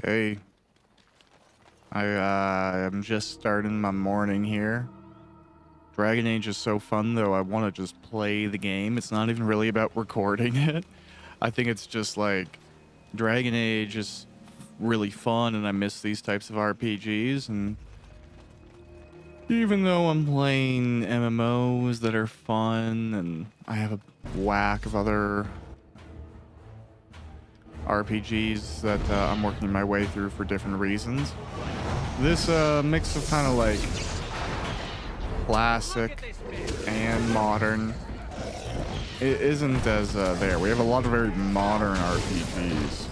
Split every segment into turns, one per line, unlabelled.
Hey, I'm just starting my morning here. Dragon Age is so fun though, I want to just play the game. It's not even really about recording it. I think it's just like Dragon Age is really fun and I miss these types of RPGs, and even though I'm playing MMOs that are fun and I have a whack of other RPGs that I'm working my way through for different reasons, this mix of kind of like classic and modern, it isn't as there. We have a lot of very modern RPGs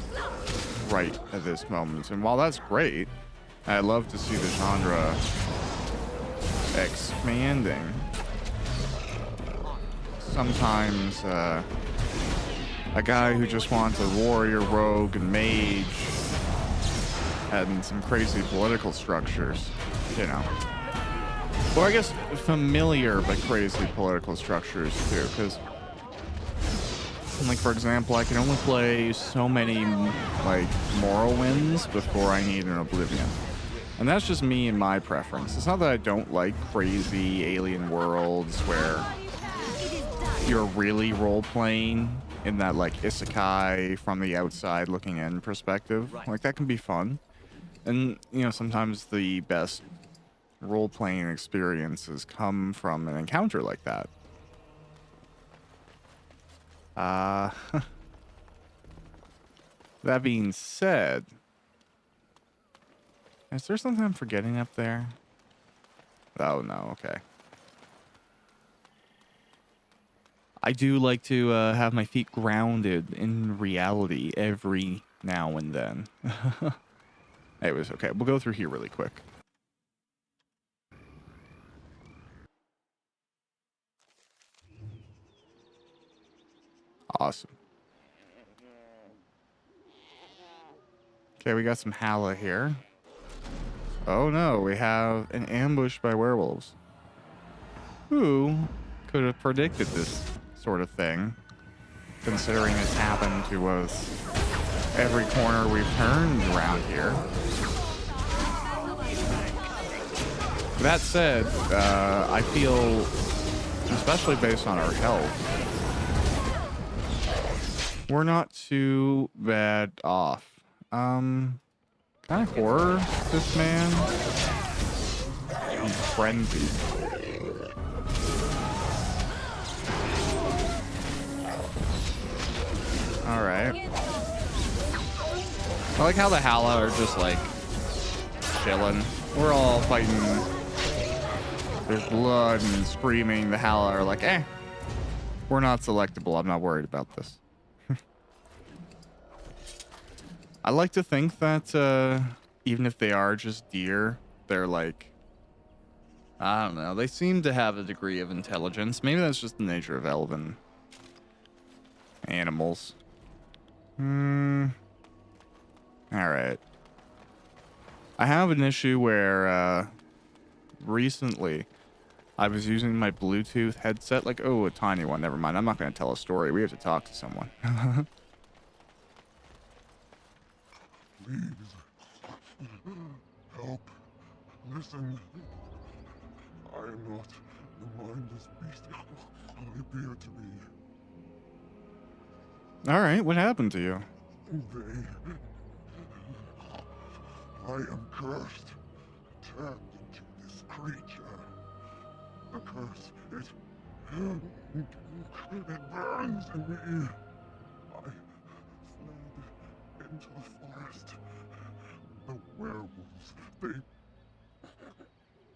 right at this moment, and while that's great, I love to see the genre expanding. Sometimes a guy who just wants a warrior, rogue, and mage and some crazy political structures, you know. Or I guess familiar but crazy political structures too, because like for example, I can only play so many like Morrowinds before I need an Oblivion. And that's just me and my preference. It's not that I don't like crazy alien worlds where you're really role-playing in that like isekai from the outside looking in perspective. Like that can be fun. And you know, sometimes the best role-playing experiences come from an encounter like that. That being said, is there something I'm forgetting up there? Oh no, okay. I do like to have my feet grounded in reality every now and then. Anyways, okay, we'll go through here really quick. Awesome. Okay, we got some Hala here. Oh no, we have an ambush by werewolves. Who could have predicted this sort of thing, considering it's happened to us every corner we've turned around here? That said, I feel, especially based on our health, we're not too bad off. Kind of horror, this man. He's frenzied. Alright. I like how the Hala are just like chilling. We're all fighting. There's blood and screaming. The Hala are like, eh, we're not selectable. I'm not worried about this. I like to think that even if they are just deer, they're like, I don't know, they seem to have a degree of intelligence. Maybe that's just the nature of elven animals. Alright. I have an issue where recently I was using my Bluetooth headset, like, oh, a tiny one, never mind. I'm not going to tell a story. We have to talk to someone.
Please, help, listen. I am not the mindless beast I appear to be.
All right, what happened to you?
I am cursed, turned into this creature. The curse, it burns in me. I fled into the forest. The werewolves, they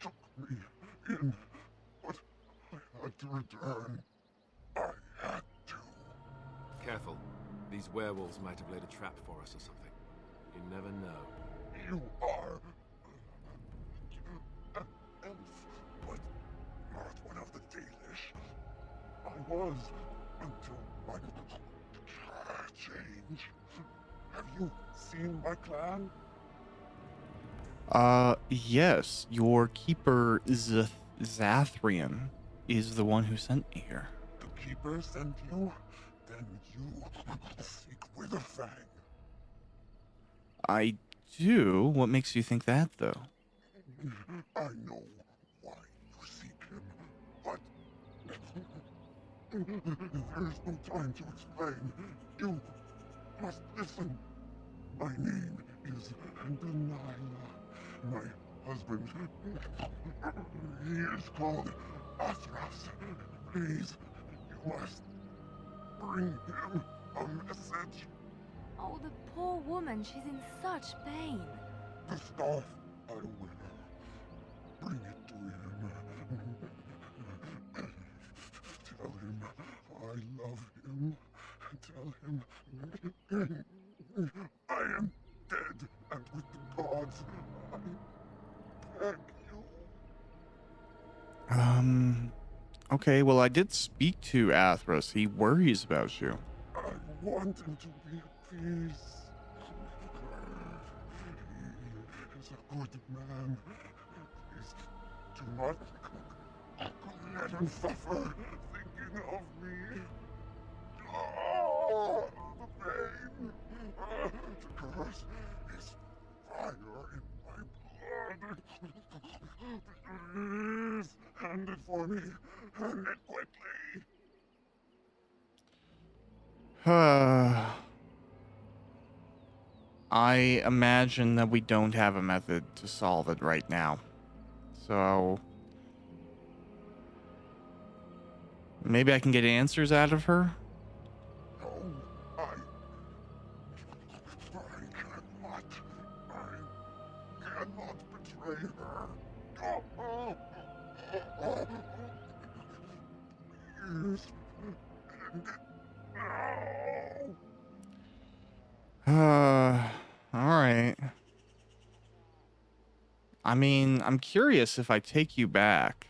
took me in, but I had to return. I had to.
Careful. These werewolves might have laid a trap for us or something. You never know.
You are an elf, but not one of the Dalish. I was until my change. Have you seen my clan?
Yes, your keeper Zathrian is the one who sent me here.
The Keeper sent you? Then you seek Witherfang.
I do? What makes you think that, though?
I know why you seek him, but there's no time to explain. You must listen. My name is Delilah. My husband, he is called Athras. Please, you must bring him a message.
Oh, the poor woman, she's in such pain.
The staff I wear. Bring it to him. Tell him I love him. Tell him I am dead and with the gods. I beg you.
Okay, well, I did speak to Athros. He worries about you.
I want him to be at peace. He is a good man. Please do not let him suffer thinking of me. Oh, the pain. The curse is fire in my blood. Please, hand it for me. Hand it quickly.
I imagine that we don't have a method to solve it right now. So maybe I can get answers out of her?
No, I cannot. I cannot betray her. Please, end it now.
All right. I mean, I'm curious if I take you back,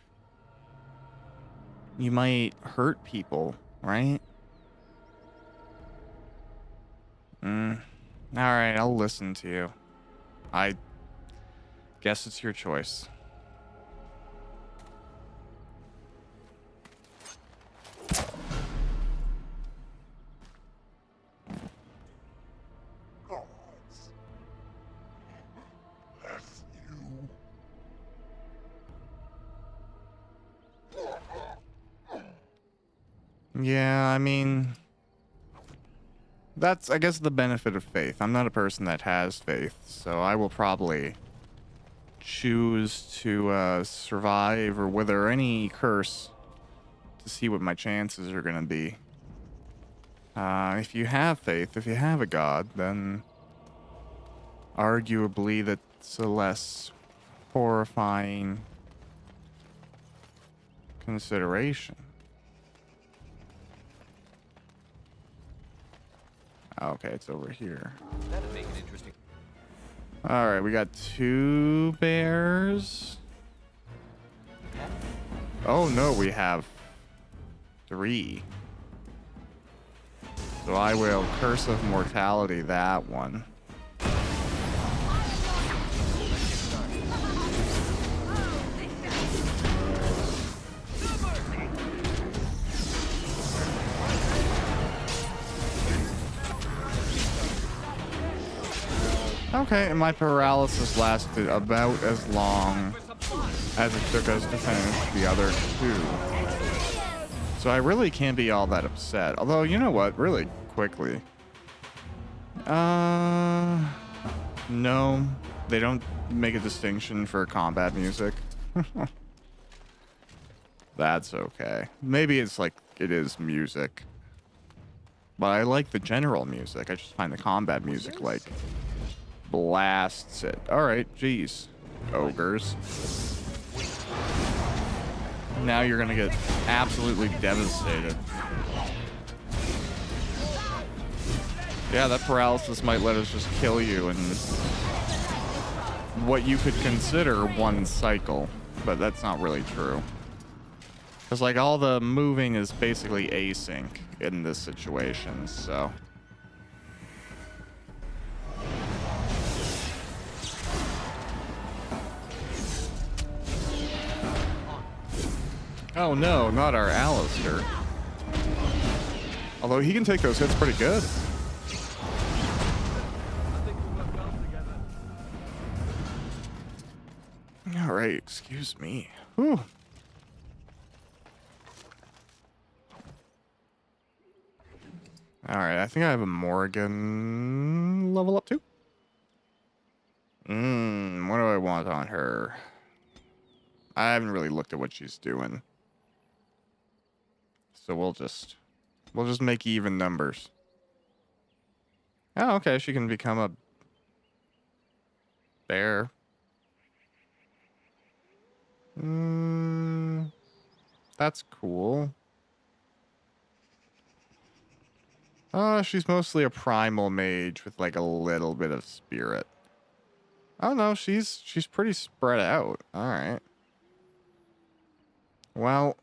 you might hurt people, right? All right, I'll listen to you. I guess it's your choice.
Gods, bless you.
Yeah, I mean, that's, I guess, the benefit of faith. I'm not a person that has faith, so I will probably choose to survive or wither any curse to see what my chances are going to be. If you have faith, if you have a god, then arguably that's a less horrifying consideration. Okay, it's over here.
That'd make it interesting.
All right, we got 2 bears. Oh no, we have 3. So I will Curse of Mortality that one. Okay, and my paralysis lasted about as long as it took us to finish the other 2. So I really can't be all that upset. Although, you know what? Really quickly. No, they don't make a distinction for combat music. That's okay. Maybe it's like, it is music. But I like the general music. I just find the combat music, like, blasts it. Alright, geez. Ogres. Now you're gonna get absolutely devastated. Yeah, that paralysis might let us just kill you in what you could consider one cycle, but that's not really true. Because, like, all the moving is basically async in this situation, so... Oh no, not our Alistair. Although he can take those hits pretty good. right, excuse me. Whew. Alright, I think I have a Morgan level up too. What do I want on her? I haven't really looked at what she's doing. So we'll just make even numbers. Oh, okay, she can become a bear. That's cool. She's mostly a primal mage with like a little bit of spirit. Oh no, she's pretty spread out. All right. Well,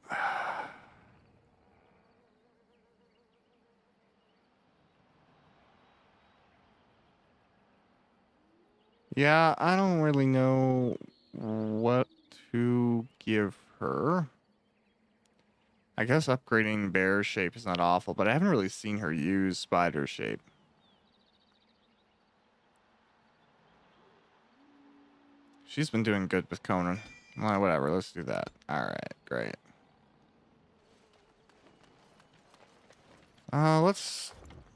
yeah, I don't really know what to give her. I guess upgrading bear shape is not awful, but I haven't really seen her use spider shape. She's been doing good with Conan. Well, whatever, let's do that. Alright, great.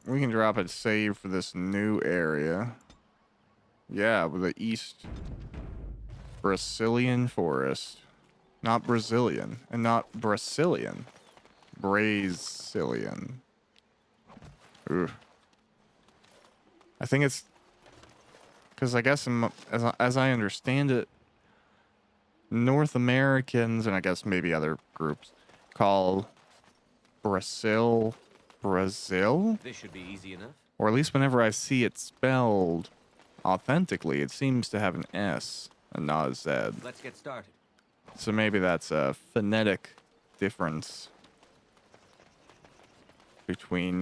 We can drop a save for this new area. Yeah, with the East Brazilian Forest. Not Brazilian, and not Brazilian. Brazilian. Ooh. I think it's... Because I guess, as I understand it, North Americans, and I guess maybe other groups, call Brazil... Brazil?
This should be easy enough.
Or at least whenever I see it spelled authentically, it seems to have an S and not a Z.
Let's get started.
So maybe that's a phonetic difference between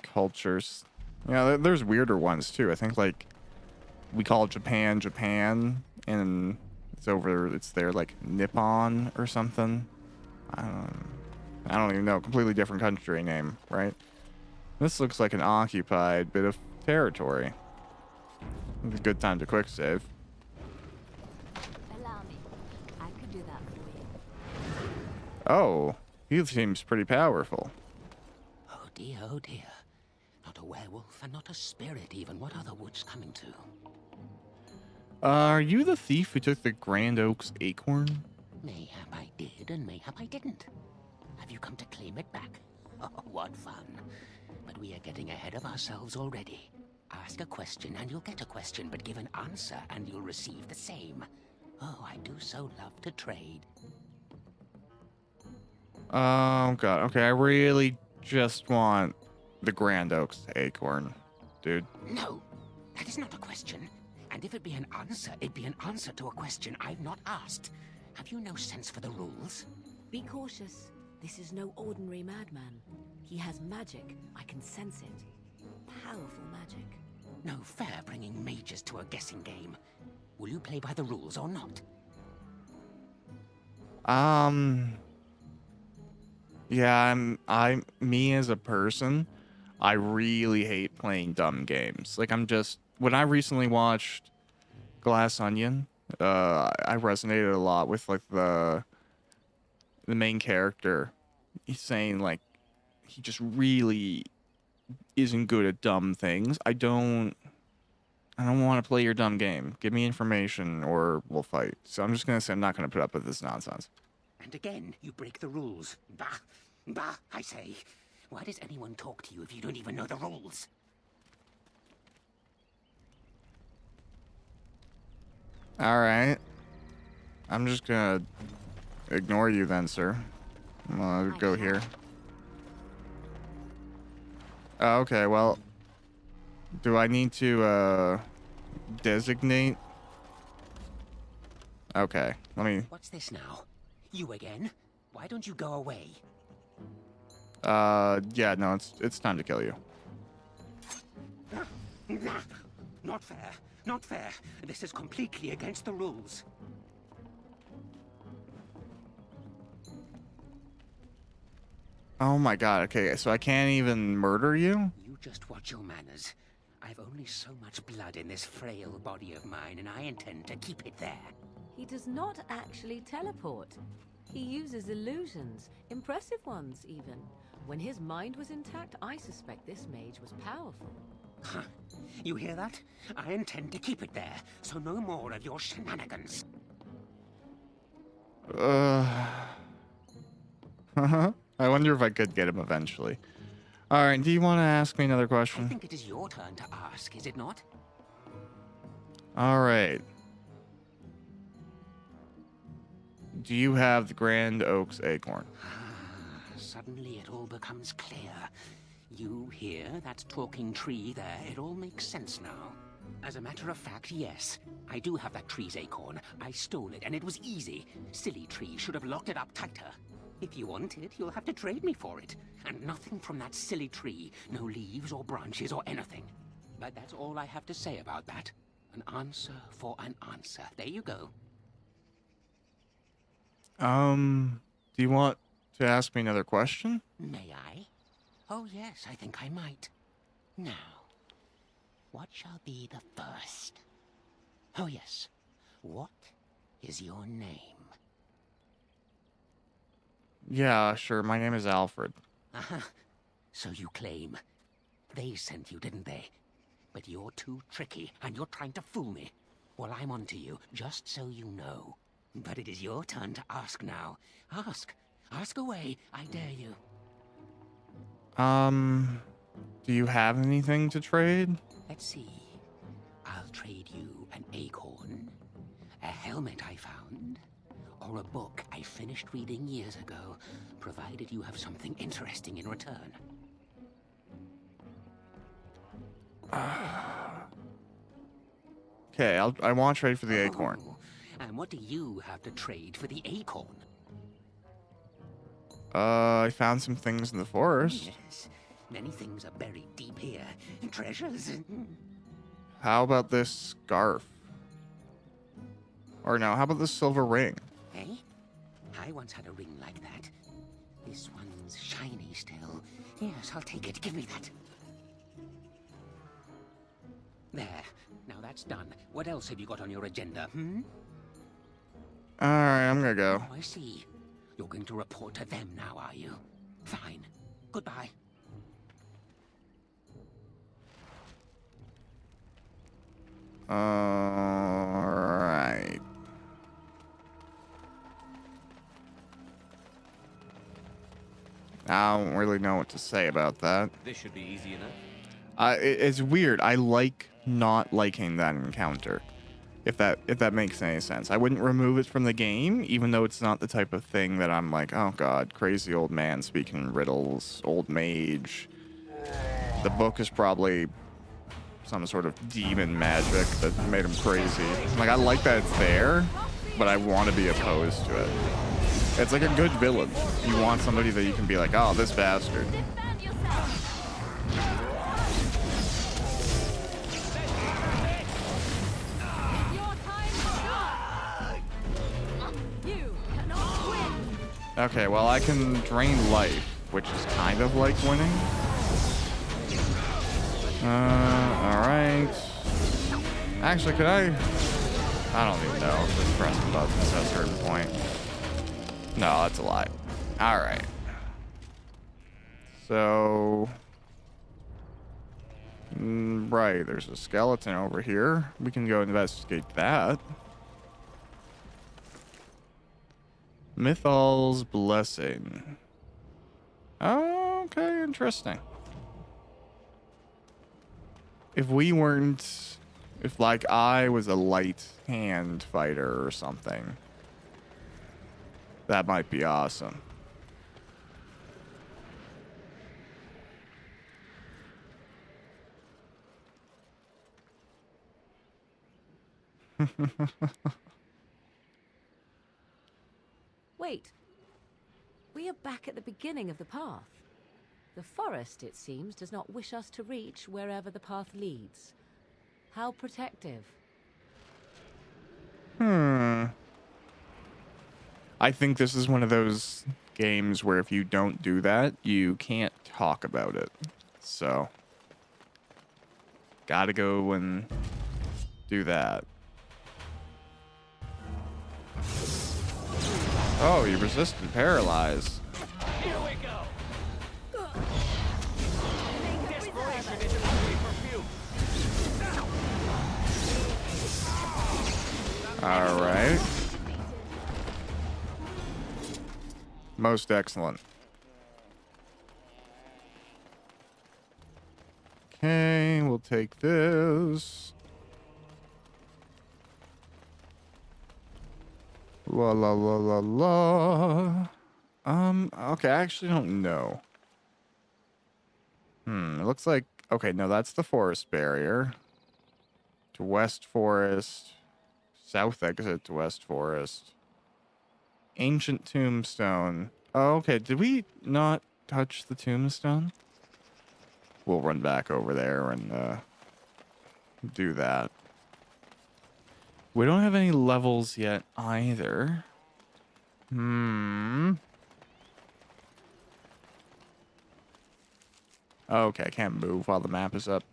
cultures. Yeah, there's weirder ones too. I think like we call Japan Japan, and it's there like Nippon or something. I don't even know. Completely different country name, right? This looks like an occupied bit of territory. It's a good time to quick save.
Allow me. I could do that for you.
Oh, he seems pretty powerful.
Oh dear, oh dear. Not a werewolf and not a spirit even. What are the woods coming to?
Are you the thief who took the Grand Oaks acorn?
Mayhap I did and mayhap I didn't. Have you come to claim it back? Oh, what fun. But we are getting ahead of ourselves already. Ask a question and you'll get a question, but give an answer and you'll receive the same. Oh, I do so love to trade.
Oh, God. Okay, I really just want the Grand Oaks acorn, dude.
No, that is not a question. And if it be an answer, it'd be an answer to a question I've not asked. Have you no sense for the rules?
Be cautious. This is no ordinary madman. He has magic. I can sense it. Powerful magic.
No fair bringing mages to a guessing game. Will you play by the rules or not?
Yeah, me as a person, I really hate playing dumb games. Like, when I recently watched Glass Onion, I resonated a lot with, like, the main character. He's saying, like, he just really isn't good at dumb things. I don't want to play your dumb game. Give me information or we'll fight. So I'm just going to say I'm not going to put up with this nonsense.
And again, you break the rules. Bah! Bah, I say. Why does anyone talk to you if you don't even know the rules?
Alright. I'm just going to ignore you then, sir. I'll go here. Okay, well, do I need to designate? Okay, let me...
What's this now? You again? Why don't you go away?
Yeah, no, it's time to kill you.
Not fair. Not fair. This is completely against the rules.
Oh my god, okay, so I can't even murder you?
You just watch your manners. I've only so much blood in this frail body of mine, and I intend to keep it there.
He does not actually teleport. He uses illusions, impressive ones even. When his mind was intact, I suspect this mage was powerful.
Huh. You hear that? I intend to keep it there, so no more of your shenanigans.
I wonder if I could get him eventually. All right, do you want to ask me another
I
question?
think it is your turn to ask, is it not?
All right. Do you have the Grand Oaks acorn?
Suddenly it all becomes clear. You hear that talking tree there? It all makes sense now. As a matter of fact, yes. I do have that tree's acorn. I stole it, and it was easy. Silly tree should have locked it up tighter. If you want it, you'll have to trade me for it. And nothing from that silly tree. No leaves or branches or anything. But that's all I have to say about that. An answer for an answer. There you go.
Do you want to ask me another question?
May I? Oh, yes, I think I might. Now, what shall be the first? Oh, yes. What is your name?
Yeah, sure. My name is Alfred.
Uh-huh. So you claim. They sent you, didn't they? But you're too tricky, and you're trying to fool me. Well, I'm on to you, just so you know. But it is your turn to ask now. Ask. Ask away. I dare you.
Do you have anything to trade?
Let's see. I'll trade you an acorn, a helmet I found, or a book I finished reading years ago, provided you have something interesting in return.
Okay, I want to trade for the acorn.
Oh, and what do you have to trade for the acorn?
I found some things in the forest.
Yes, many things are buried deep here. Treasures.
How about this scarf? Or no, how about this silver ring?
Eh? I once had a ring like that. This one's shiny still. Yes, I'll take it. Give me that. There. Now that's done. What else have you got on your agenda,
Alright, I'm gonna go.
Oh, I see. You're going to report to them now, are you? Fine. Goodbye.
Alright. I don't really know what to say about that.
This should be easy enough.
It's weird. I like not liking that encounter. If that makes any sense. I wouldn't remove it from the game, even though it's not the type of thing that I'm like, oh god, crazy old man speaking in riddles, old mage. The book is probably some sort of demon magic that made him crazy. Like, I like that it's there, but I want to be opposed to it. It's like a good villain. You want somebody that you can be like, oh, this bastard.
Defend yourself. Your time is up. You cannot win.
Okay, well, I can drain life, which is kind of like winning. Alright. Actually, could I don't even know if it's pressing buttons at a certain point. No, that's a lie. Alright. So... right, there's a skeleton over here. We can go investigate that. Mythal's Blessing. Oh, okay, interesting. If like I was a light hand fighter or something, that might be awesome.
Wait. We are back at the beginning of the path. The forest, it seems, does not wish us to reach wherever the path leads. How protective.
I think this is one of those games where if you don't do that, you can't talk about it. So, Gotta go and do that. Oh, you resisted paralyze.
Here we go. Desperation is a perfume.
All right. Most excellent. Okay, we'll take this. La la la la la. Okay, I actually don't know. It looks like, okay, no, that's the forest barrier. To West Forest. South exit to West Forest. Ancient tombstone. Oh, okay, did we not touch the tombstone? We'll run back over there and do that. We don't have any levels yet either. Okay, I can't move while the map is up.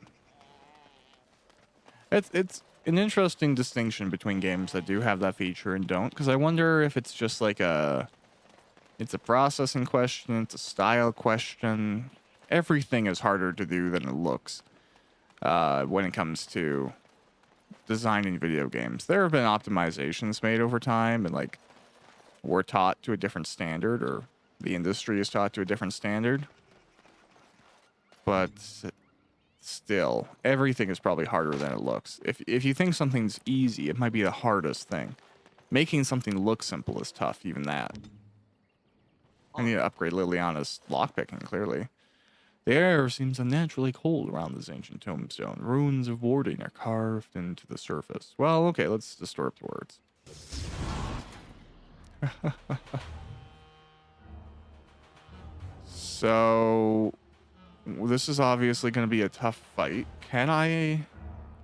It's an interesting distinction between games that do have that feature and don't, because I wonder if it's just like it's a processing question, it's a style question. Everything is harder to do than it looks when it comes to designing video games. There have been optimizations made over time, and like we're taught to a different standard, or the industry is taught to a different standard. But still, everything is probably harder than it looks. If you think something's easy, it might be the hardest thing. Making something look simple is tough, even that. I need to upgrade Liliana's lockpicking, clearly. The air seems unnaturally cold around this ancient tombstone. Runes of warding are carved into the surface. Well, okay, let's distort the words. So, this is obviously going to be a tough fight. Can I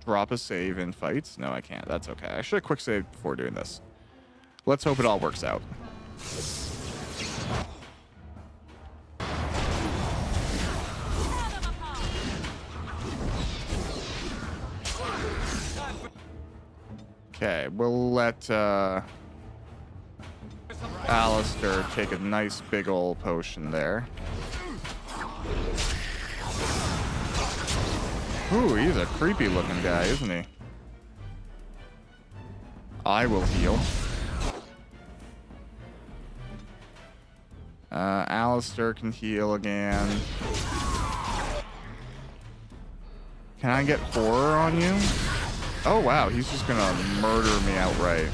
drop a save in fights? No, I can't. That's okay. I should have quick saved before doing this. Let's hope it all works out. Okay, we'll let Alistair take a nice big ol' potion there. Ooh, he's a creepy looking guy, isn't he? I will heal. Alistair can heal again. Can I get horror on you? Oh wow, he's just gonna murder me outright.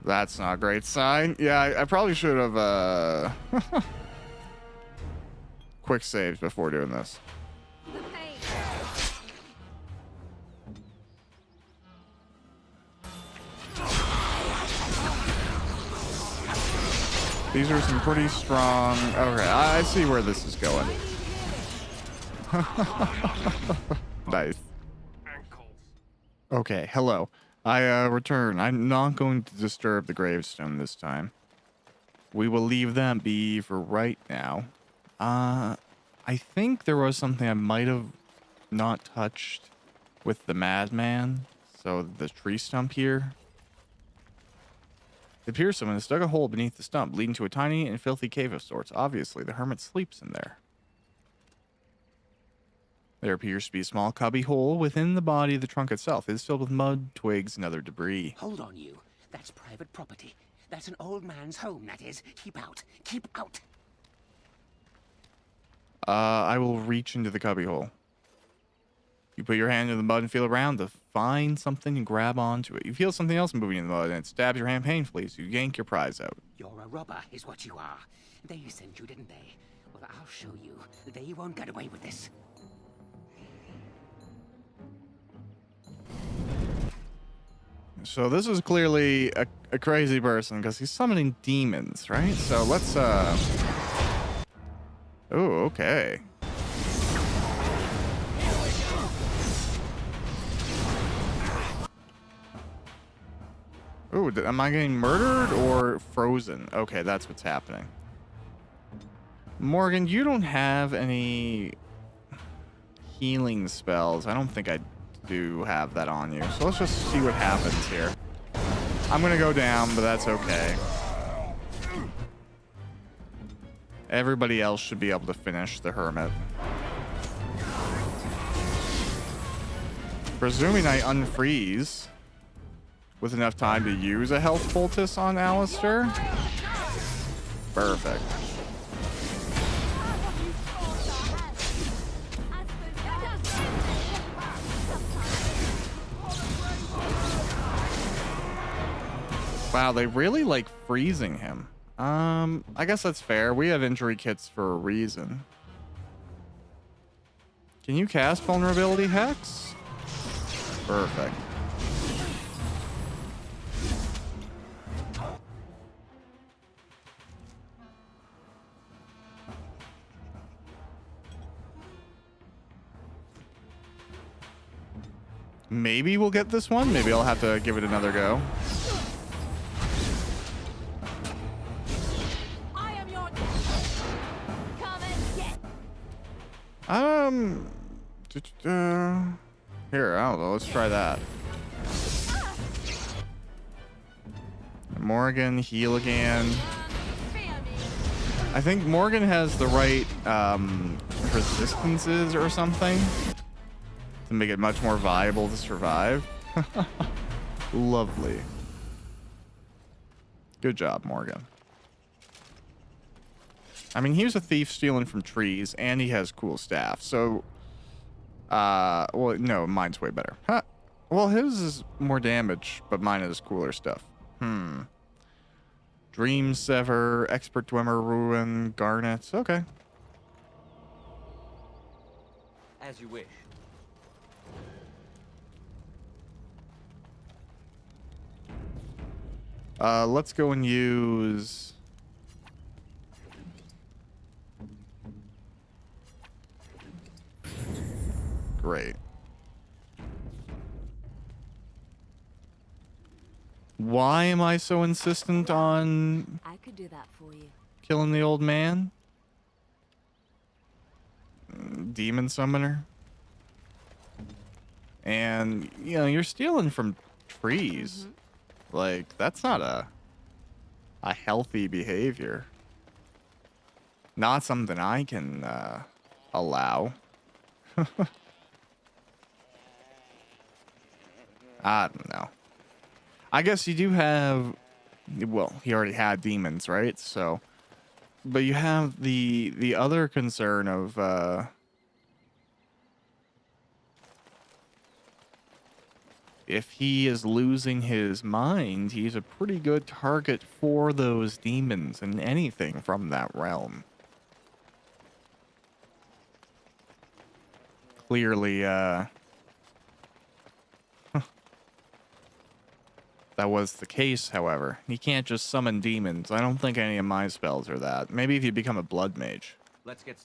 That's not a great sign. Yeah, I probably should have quick saves before doing this. These are some pretty strong. Okay, I see where this is going. Nice. Okay, hello. I return. I'm not going to disturb the gravestone this time. We will leave that be for right now. I think there was something I might have not touched with the madman. So the tree stump here. It appears someone has dug a hole beneath the stump, leading to a tiny and filthy cave of sorts. Obviously, the hermit sleeps in there. There appears to be a small cubby hole within the body of the trunk itself. It is filled with mud, twigs, and other debris.
Hold on, you. That's private property. That's an old man's home, that is. Keep out. Keep out.
I will reach into the cubby hole. You put your hand in the mud and feel around to find something and grab onto it. You feel something else moving in the mud and it stabs your hand painfully, so you yank your prize out.
You're a robber, is what you are. They sent you, didn't they? Well, I'll show you. They won't get away with this.
So this is clearly a crazy person because he's summoning demons, right? So let's oh, okay. Ooh, am I getting murdered or frozen? Okay, that's what's happening. Morgan, you don't have any healing spells. I don't think I do have that on you. So let's just see what happens here. I'm gonna go down, but that's okay. Everybody else should be able to finish the Hermit. Presuming I unfreeze with enough time to use a health poultice on Alistair. Perfect. Wow, they really like freezing him. I guess that's fair. We have injury kits for a reason. Can you cast Vulnerability Hex? Perfect. Maybe we'll get this one. Maybe I'll have to give it another go.
I am your come and get.
Here, I don't know. Let's try that. Morgan, heal again.
Fear me.
I think Morgan has the right resistances or something to make it much more viable to survive. Lovely. Good job, Morgan. I mean, he was a thief stealing from trees, and he has cool staff. So, well, no, mine's way better. Huh. Well, his is more damage, but mine is cooler stuff. Dream Sever, Expert Dwemer Ruin, Garnets. Okay.
As you wish.
Let's go and use... Great. Why am I so insistent on
I could do that for you.
killing the old man? Demon Summoner. And, you know, you're stealing from trees. Like, that's not a healthy behavior. Not something I can allow. I don't know. I guess you do have, well, he already had demons, right? So, but you have the other concern of if he is losing his mind, he's a pretty good target for those demons and anything from that realm. Clearly, that was the case, however. You can't just summon demons. I don't think any of my spells are that. Maybe if you become a blood mage.
Let's get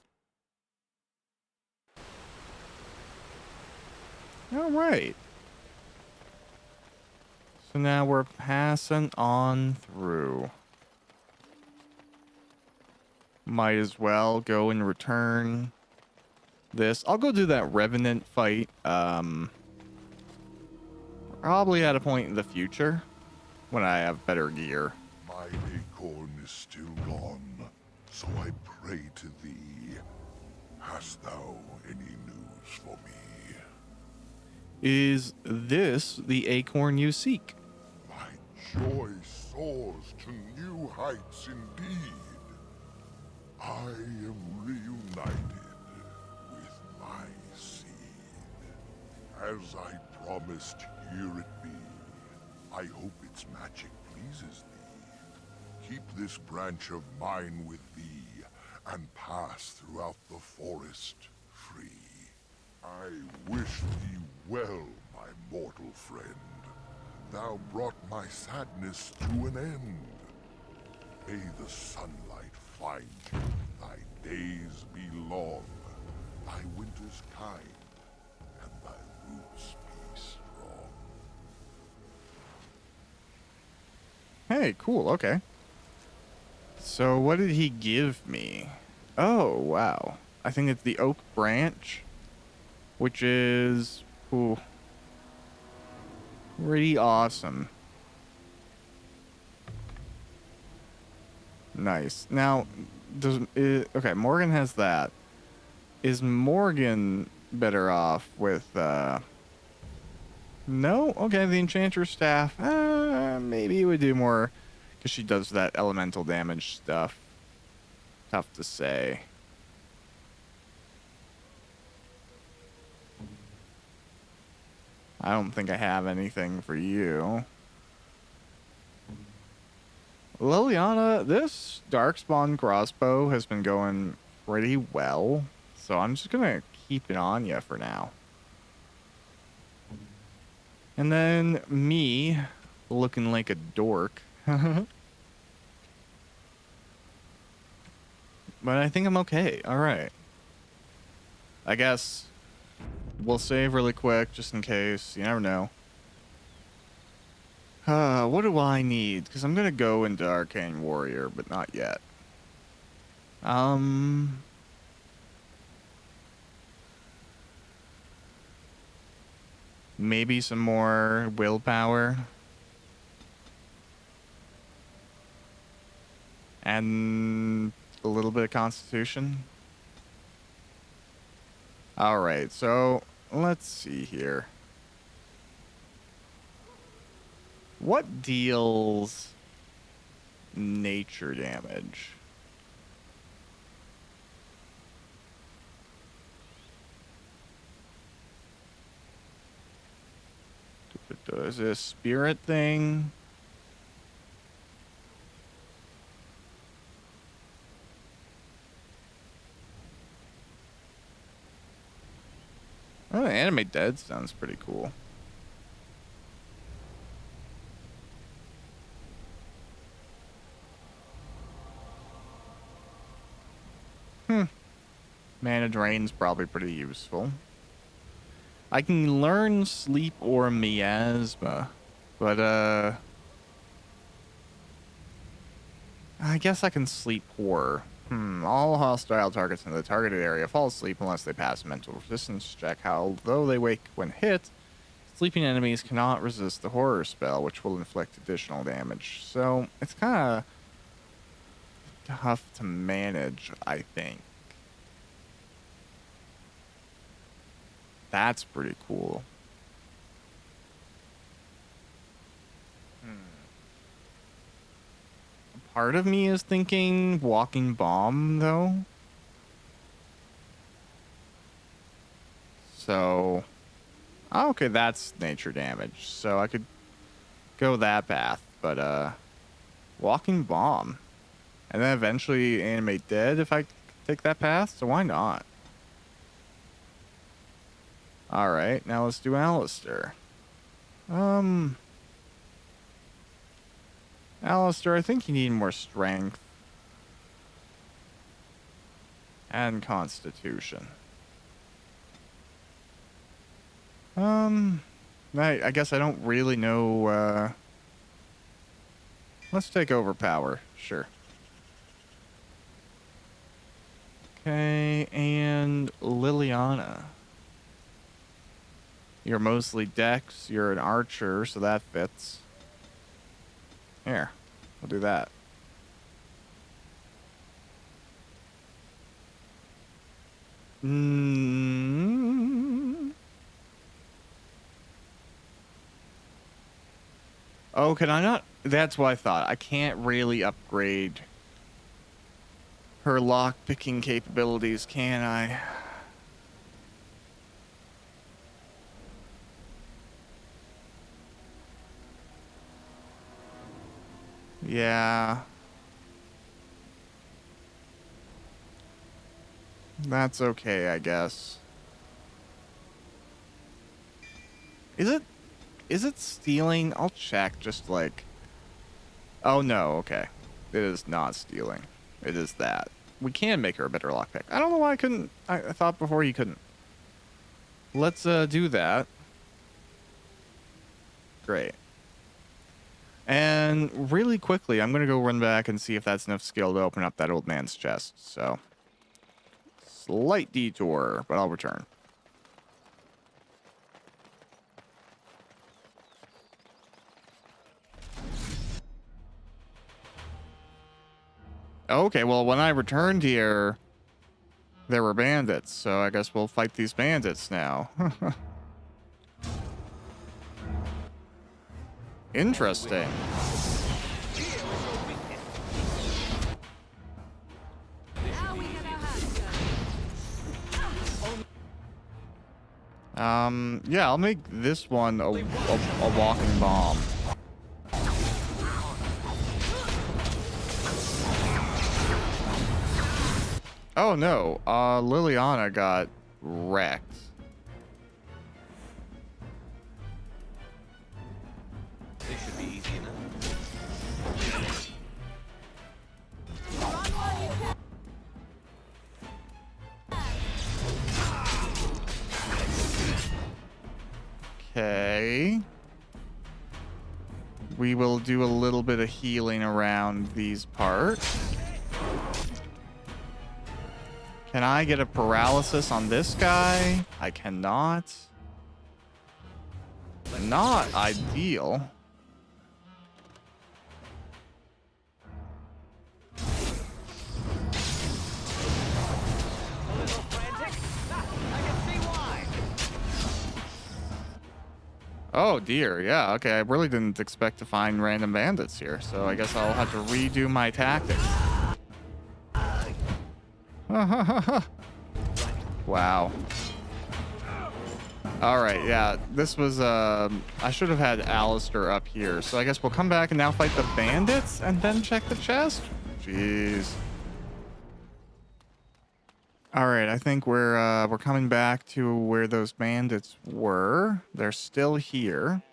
All right. So now we're passing on through. Might as well go and return this. I'll go do that Revenant fight. Probably at a point in the future when I have better gear.
My acorn is still gone, so I pray to thee. Hast thou any news for me?
Is this the acorn you seek?
My joy soars to new heights indeed. I am reunited with my seed. As I promised, here it be. I hope its magic pleases thee. Keep this branch of mine with thee, and pass throughout the forest free. I wish thee well, my mortal friend. Thou brought my sadness to an end. May the sunlight find you, thy days be long, thy winters kind, and thy roots be strong.
Hey, cool, okay. So what did he give me? Oh, wow. I think it's the oak branch. which is pretty awesome. Nice. Now, okay, Morgan has that. Is Morgan better off with, no? Okay, the Enchanter's Staff, maybe it would do more, because she does that elemental damage stuff. Tough to say. I don't think I have anything for you. Liliana, this Darkspawn crossbow has been going pretty well, so I'm just gonna keep it on you for now. And then me, looking like a dork. But I think I'm okay. Alright. I guess we'll save really quick, just in case. You never know. What do I need? Because I'm gonna go into Arcane Warrior, but not yet. Maybe some more willpower. And a little bit of Constitution. Alright, so let's see here. What deals nature damage? Is it a spirit thing? Oh, Animate Dead sounds pretty cool. Mana Drain's probably pretty useful. I can learn Sleep or Miasma, but I guess I can Sleep Horror. All hostile targets in the targeted area fall asleep unless they pass a mental resistance check. Although they wake when hit, sleeping enemies cannot resist the horror spell, which will inflict additional damage. So it's kind of tough to manage, I think. That's pretty cool. Part of me is thinking Walking Bomb, though. So, oh, okay, that's nature damage. So I could go that path, but Walking Bomb. And then eventually Animate Dead if I take that path, so why not? Alright, now let's do Alistair. Alistair, I think you need more strength. And Constitution. I guess I don't really know, let's take Overpower, sure. Okay, and Liliana. You're mostly Dex, you're an archer, so that fits. Here, we'll do that. Oh, can I not? That's what I thought. I can't really upgrade her lock-picking capabilities, can I? Yeah. That's okay, I guess. Is it stealing? I'll check just like... Oh no, okay. It is not stealing. It is that. We can make her a better lockpick. I don't know why I couldn't. I thought before you couldn't. Let's do that. Great. And really quickly, I'm going to go run back and see if that's enough skill to open up that old man's chest. So, slight detour, but I'll return. Okay, well, when I returned here, there were bandits, so I guess we'll fight these bandits now. Interesting.
Now we get our hands dirty.
Yeah, I'll make this one a walking bomb. Oh no, Liliana got wrecked.
This should be easy enough.
Okay. We will do a little bit of healing around these parts. Can I get a paralysis on this guy? I cannot. Not ideal.
A little frantic? I can see why.
Oh dear, yeah, okay. I really didn't expect to find random bandits here, so I guess I'll have to redo my tactics. Wow. Alright, yeah, this was, I should have had Alistair up here, so I guess we'll come back and now fight the bandits and then check the chest? Jeez. Alright, I think we're coming back to where those bandits were. They're still here.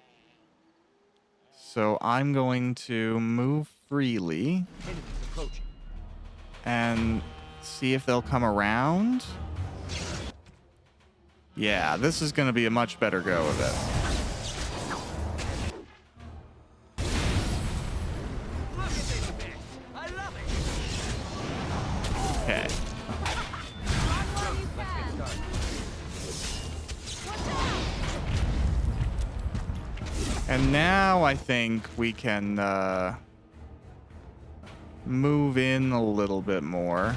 So I'm going to move freely
Enemies approaching.
and see if they'll come around. Yeah, this is going to be a much better go of it.
Look at this mess. I love it.
Okay.
Run while you can. Watch out.
And now I think we can move in a little bit more.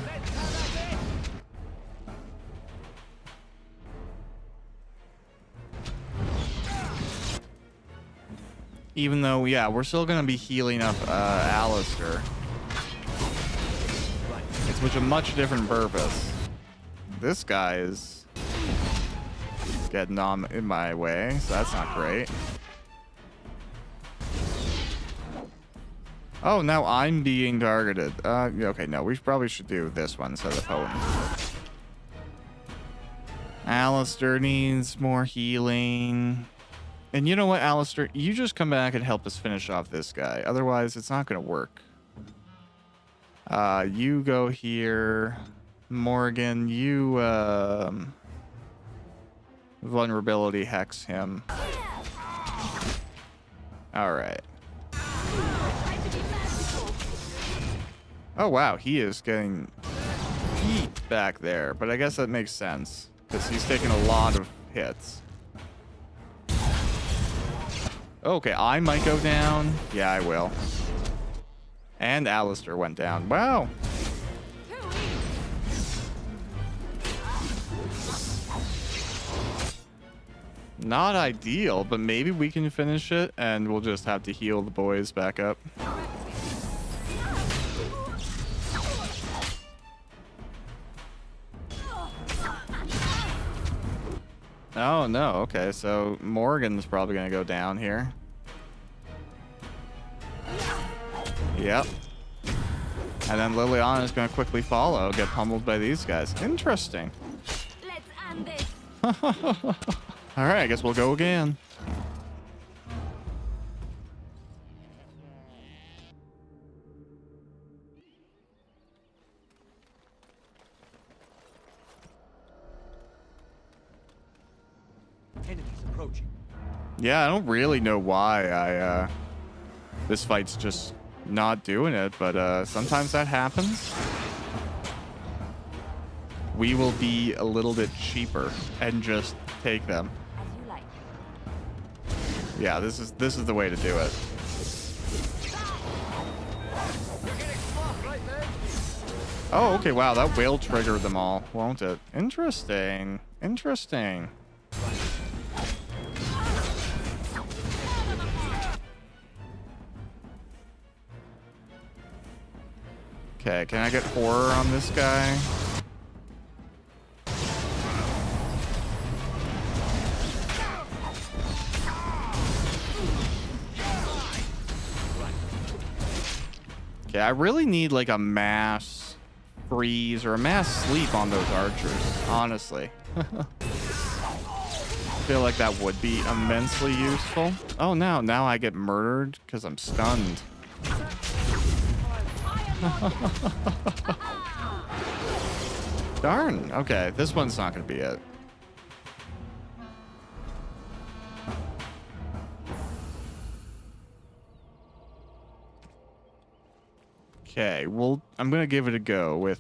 Even though, yeah, we're still going to be healing up Alistair. It's with a much different purpose. This guy is getting on in my way, so that's not great. Oh, now I'm being targeted. Okay, no, we probably should do this one instead of potent. Alistair needs more healing. And you know what, Alistair? You just come back and help us finish off this guy. Otherwise, it's not going to work. You go here. Morgan, you, vulnerability hex him. Alright. Oh, wow. He is getting heat back there. But I guess that makes sense. Because he's taking a lot of hits. Okay, I might go down. Yeah, I will. And Alistair went down. Wow. Not ideal, but maybe we can finish it and we'll just have to heal the boys back up. Oh, no. Okay, so Morgan's probably going to go down here. Yep. And then Liliana's going to quickly follow, get pummeled by these guys. Interesting.
Let's end this.
All right, I guess we'll go again.
Enemies approaching.
Yeah, I don't really know why this fight's just not doing it, but sometimes that happens. We will be a little bit cheaper and just take them.
As you like.
Yeah, this is the way to do it.
You're getting smart, right, man?
Oh, okay, wow, that will trigger them all, won't it? Interesting. Interesting. Okay, can I get horror on this guy? Okay, I really need like a mass freeze or a mass sleep on those archers, honestly. I feel like that would be immensely useful. Oh, no, now I get murdered because I'm stunned. Darn. Okay, this one's not going to be it. Okay, well, I'm going to give it a go with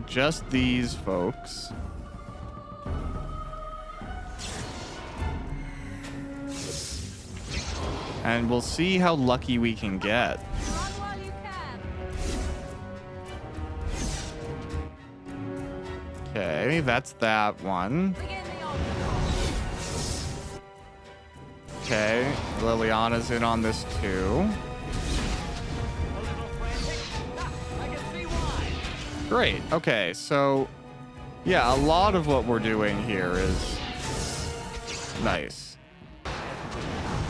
just these folks. And we'll see how lucky we can get.
Run while you can.
Okay, that's that one.
Begin the altar.
Okay, Liliana's in on this too.
A little frantic? I can see why.
Great. Okay, so yeah, a lot of what we're doing here is nice.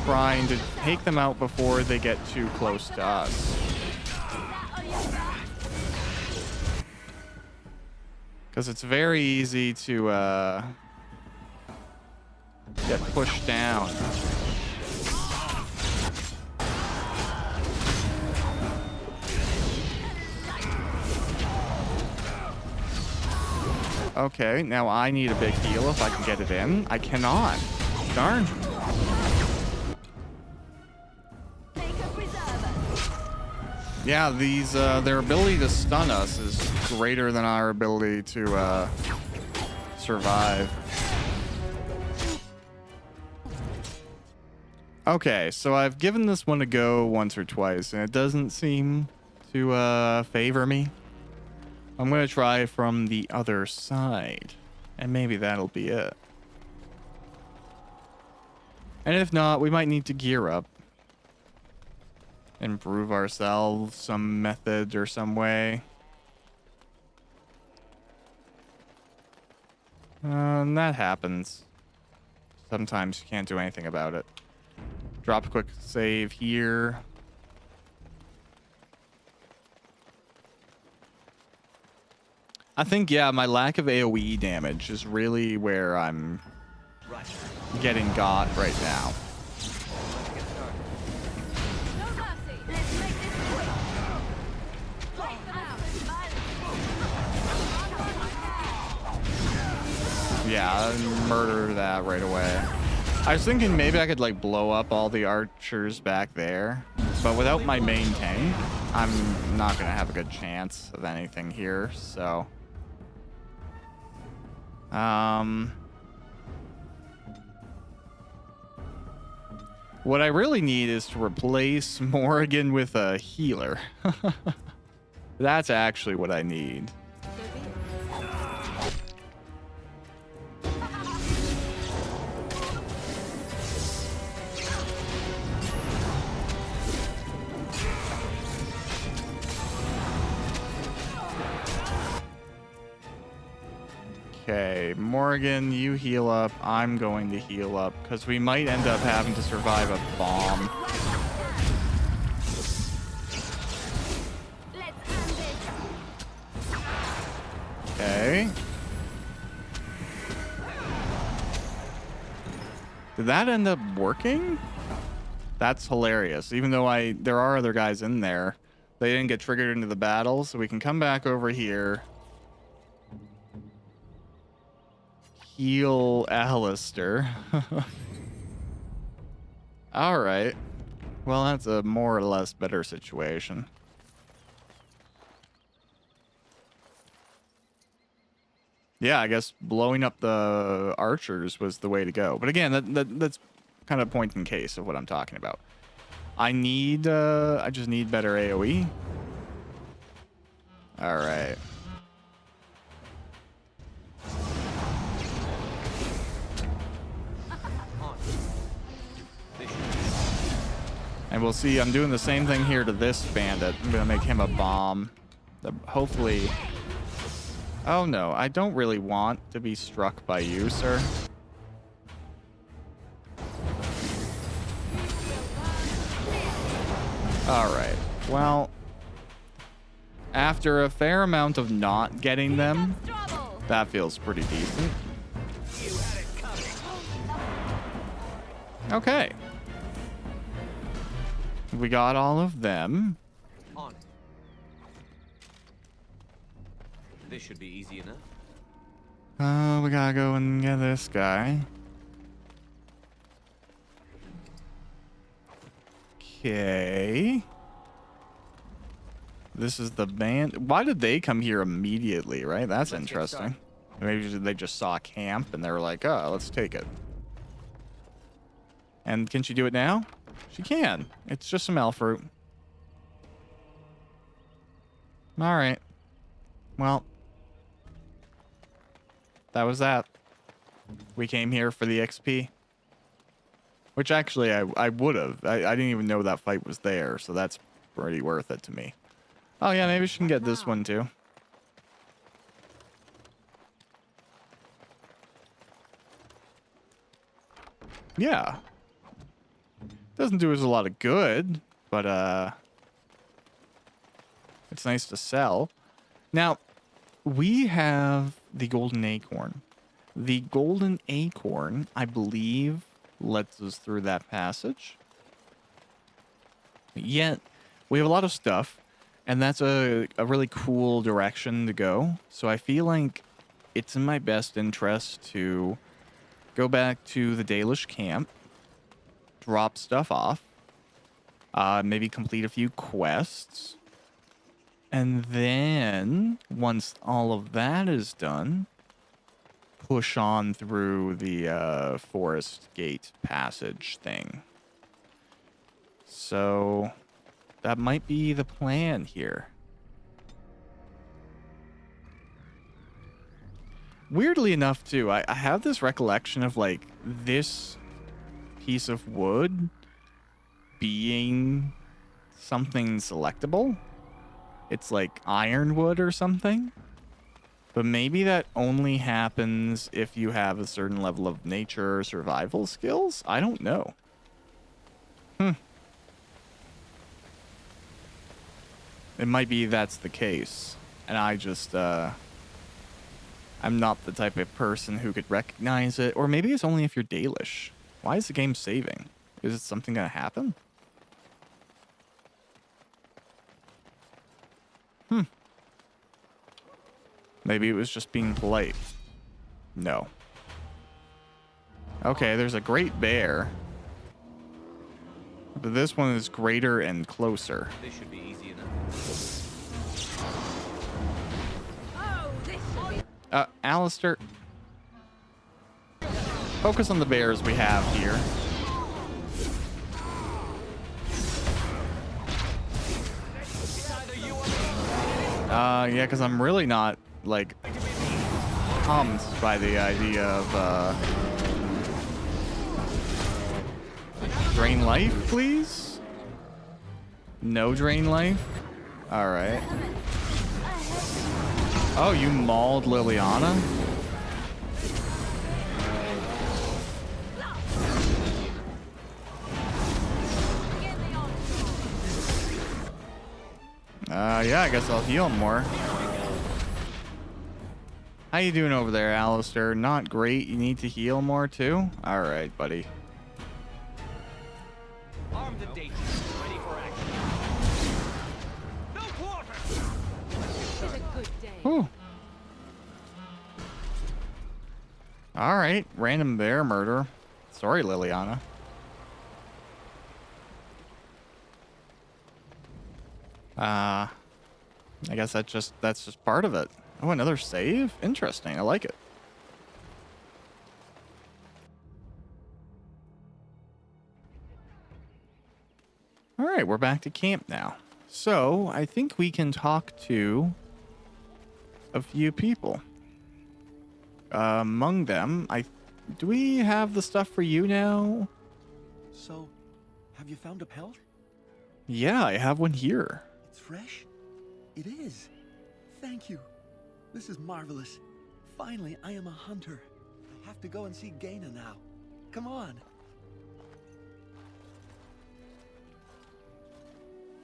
Trying to take them out before they get too close to us. Because it's very easy to get pushed down. Okay, now I need a big heal if I can get it in. I cannot. Darn.
Take a preserver.
Yeah, these their ability to stun us is greater than our ability to survive. Okay, so I've given this one a go once or twice, and it doesn't seem to favor me. I'm gonna try from the other side, and maybe that'll be it. And if not, we might need to gear up. Improve ourselves some method or some way. And that happens. Sometimes you can't do anything about it. Drop a quick save here. I think, yeah, my lack of AoE damage is really where I'm getting got right now.
No mercy. Let's make this quick. Take them out.
Yeah, murder that right away. I was thinking maybe I could like blow up all the archers back there, but without my main tank, I'm not gonna have a good chance of anything here, so. What I really need is to replace Morrigan with a healer. That's actually what I need. Okay, Morgan, you heal up. I'm going to heal up because we might end up having to survive a bomb.
Let's end this.
Okay. Did that end up working? That's hilarious. Even though there are other guys in there, they didn't get triggered into the battle, so we can come back over here. Heal Alistair. All right. Well, that's a more or less better situation. Yeah, I guess blowing up the archers was the way to go. But again, that's kind of point in case of what I'm talking about. I just need better AoE. All right. And we'll see, I'm doing the same thing here to this bandit. I'm gonna make him a bomb. Hopefully... Oh no, I don't really want to be struck by you, sir. Alright, well... After a fair amount of not getting them, that feels pretty decent. Okay. We got all of them.
On it. This should be easy enough.
We gotta go and get this guy. Okay. This is the band. Why did they come here immediately, right? That's interesting. Maybe they just saw a camp and they were like, oh, let's take it. And can she do it now? She can. It's just some elf fruit. Alright. Well. That was that. We came here for the XP. Which actually I would have. I didn't even know that fight was there, so that's pretty worth it to me. Oh yeah, maybe she can get this one too. Yeah. Doesn't do us a lot of good, but it's nice to sell. Now, we have the golden acorn. The golden acorn, I believe, lets us through that passage. Yet, we have a lot of stuff, and that's a really cool direction to go. So I feel like it's in my best interest to go back to the Dalish camp, drop stuff off, maybe complete a few quests, and then once all of that is done, push on through the forest gate passage thing. So that might be the plan here. Weirdly enough, too, I have this recollection of, like, this piece of wood being something selectable. It's like ironwood or something. But maybe that only happens if you have a certain level of nature or survival skills? I don't know. It might be that's the case. And I just, I'm not the type of person who could recognize it. Or maybe it's only if you're Dalish. Why is the game saving? Is it something gonna happen? Maybe it was just being polite. No. Okay, there's a great bear. But this one is greater and closer.
This should be easy enough.
Oh, this should be.
Alistair. Focus on the bears we have here. Yeah, because I'm really not, like, pumped by the idea of, drain life, please? No drain life? Alright. Oh, you mauled Liliana? Yeah, I guess I'll heal more. How you doing over there, Alistair? Not great. You need to heal more, too? Alright, buddy.
Armed and dangerous, ready for action. No quarter.
This is a good day.
Whew. Alright, random bear murder. Sorry, Liliana. I guess that's just part of it. Oh, another save? Interesting. I like it. All right, we're back to camp now. So I think we can talk to a few people. Among them, do we have the stuff for you now?
So, have you found a pelt?
Yeah, I have one here.
It's fresh? It is. Thank you. This is marvelous. Finally, I am a hunter. I have to go and see Gaina now. Come on.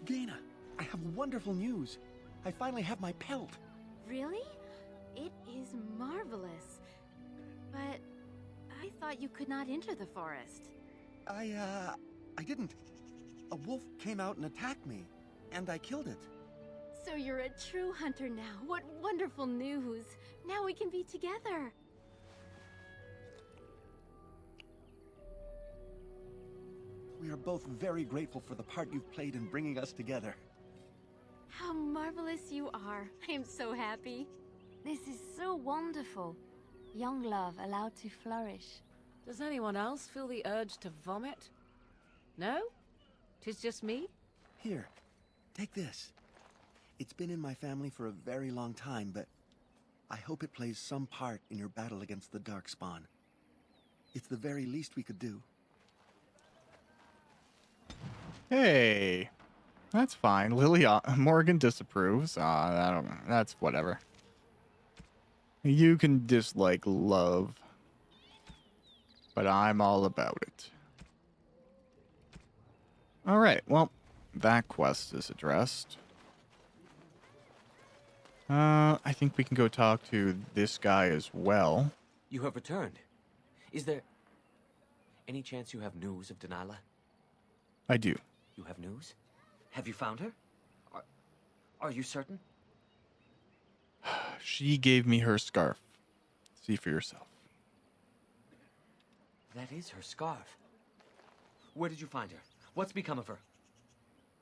Gaina, I have wonderful news. I finally have my pelt.
Really? It is marvelous. But I thought you could not enter the forest.
I didn't. A wolf came out and attacked me, and I killed it.
So you're a true hunter now. What wonderful news. Now we can be together.
We are both very grateful for the part you've played in bringing us together.
How marvelous you are. I am so happy. This is so wonderful. Young love allowed to flourish.
Does anyone else feel the urge to vomit? No? 'Tis just me?
Here, take this. It's been in my family for a very long time, but I hope it plays some part in your battle against the Darkspawn. It's the very least we could do.
Hey, that's fine. Morgan disapproves. I don't know. That's whatever. You can dislike love, but I'm all about it. All right. Well, that quest is addressed. I think we can go talk to this guy as well.
You have returned. Is there any chance you have news of Delilah?
I do.
You have news? Have you found her? Are you certain?
She gave me her scarf. See for yourself.
That is her scarf. Where did you find her? What's become of her?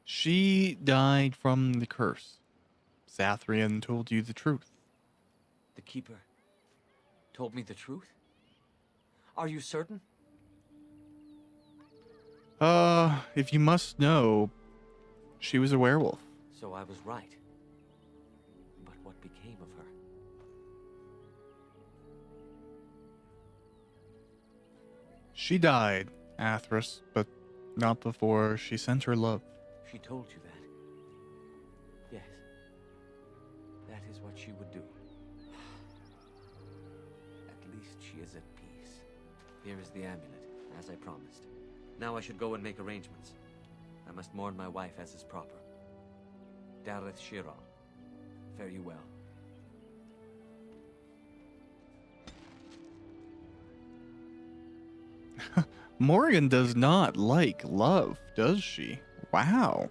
She died from the curse. Zathrian told you the truth.
The Keeper told me the truth? Are you certain?
If you must know, she was a werewolf.
So I was right. But what became of her?
She died, Athras, but not before she sent her love.
She told you that? Yes. That is what she would do. At least she is at peace. Here is the amulet, as I promised. Now I should go and make arrangements. I must mourn my wife as is proper. Dareth Shiral. Fare you well.
Morgan does not like love, does she? Wow.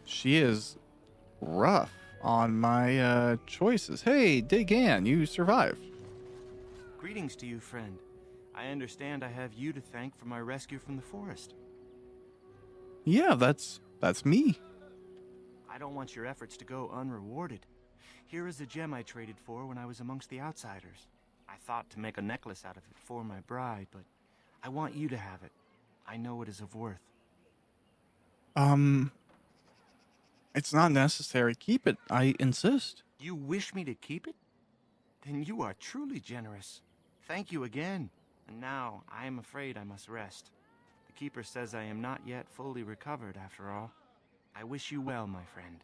She is rough on my choices. Hey, Dagan, you survived.
Greetings to you, friend. I understand I have you to thank for my rescue from the forest.
Yeah, that's me.
I don't want your efforts to go unrewarded. Here is the gem I traded for when I was amongst the outsiders. I thought to make a necklace out of it for my bride, but I want you to have it. I know it is of worth.
It's not necessary. Keep it. I insist.
You wish me to keep it? Then you are truly generous. Thank you again. And now, I am afraid I must rest. The Keeper says I am not yet fully recovered, after all. I wish you well, my friend.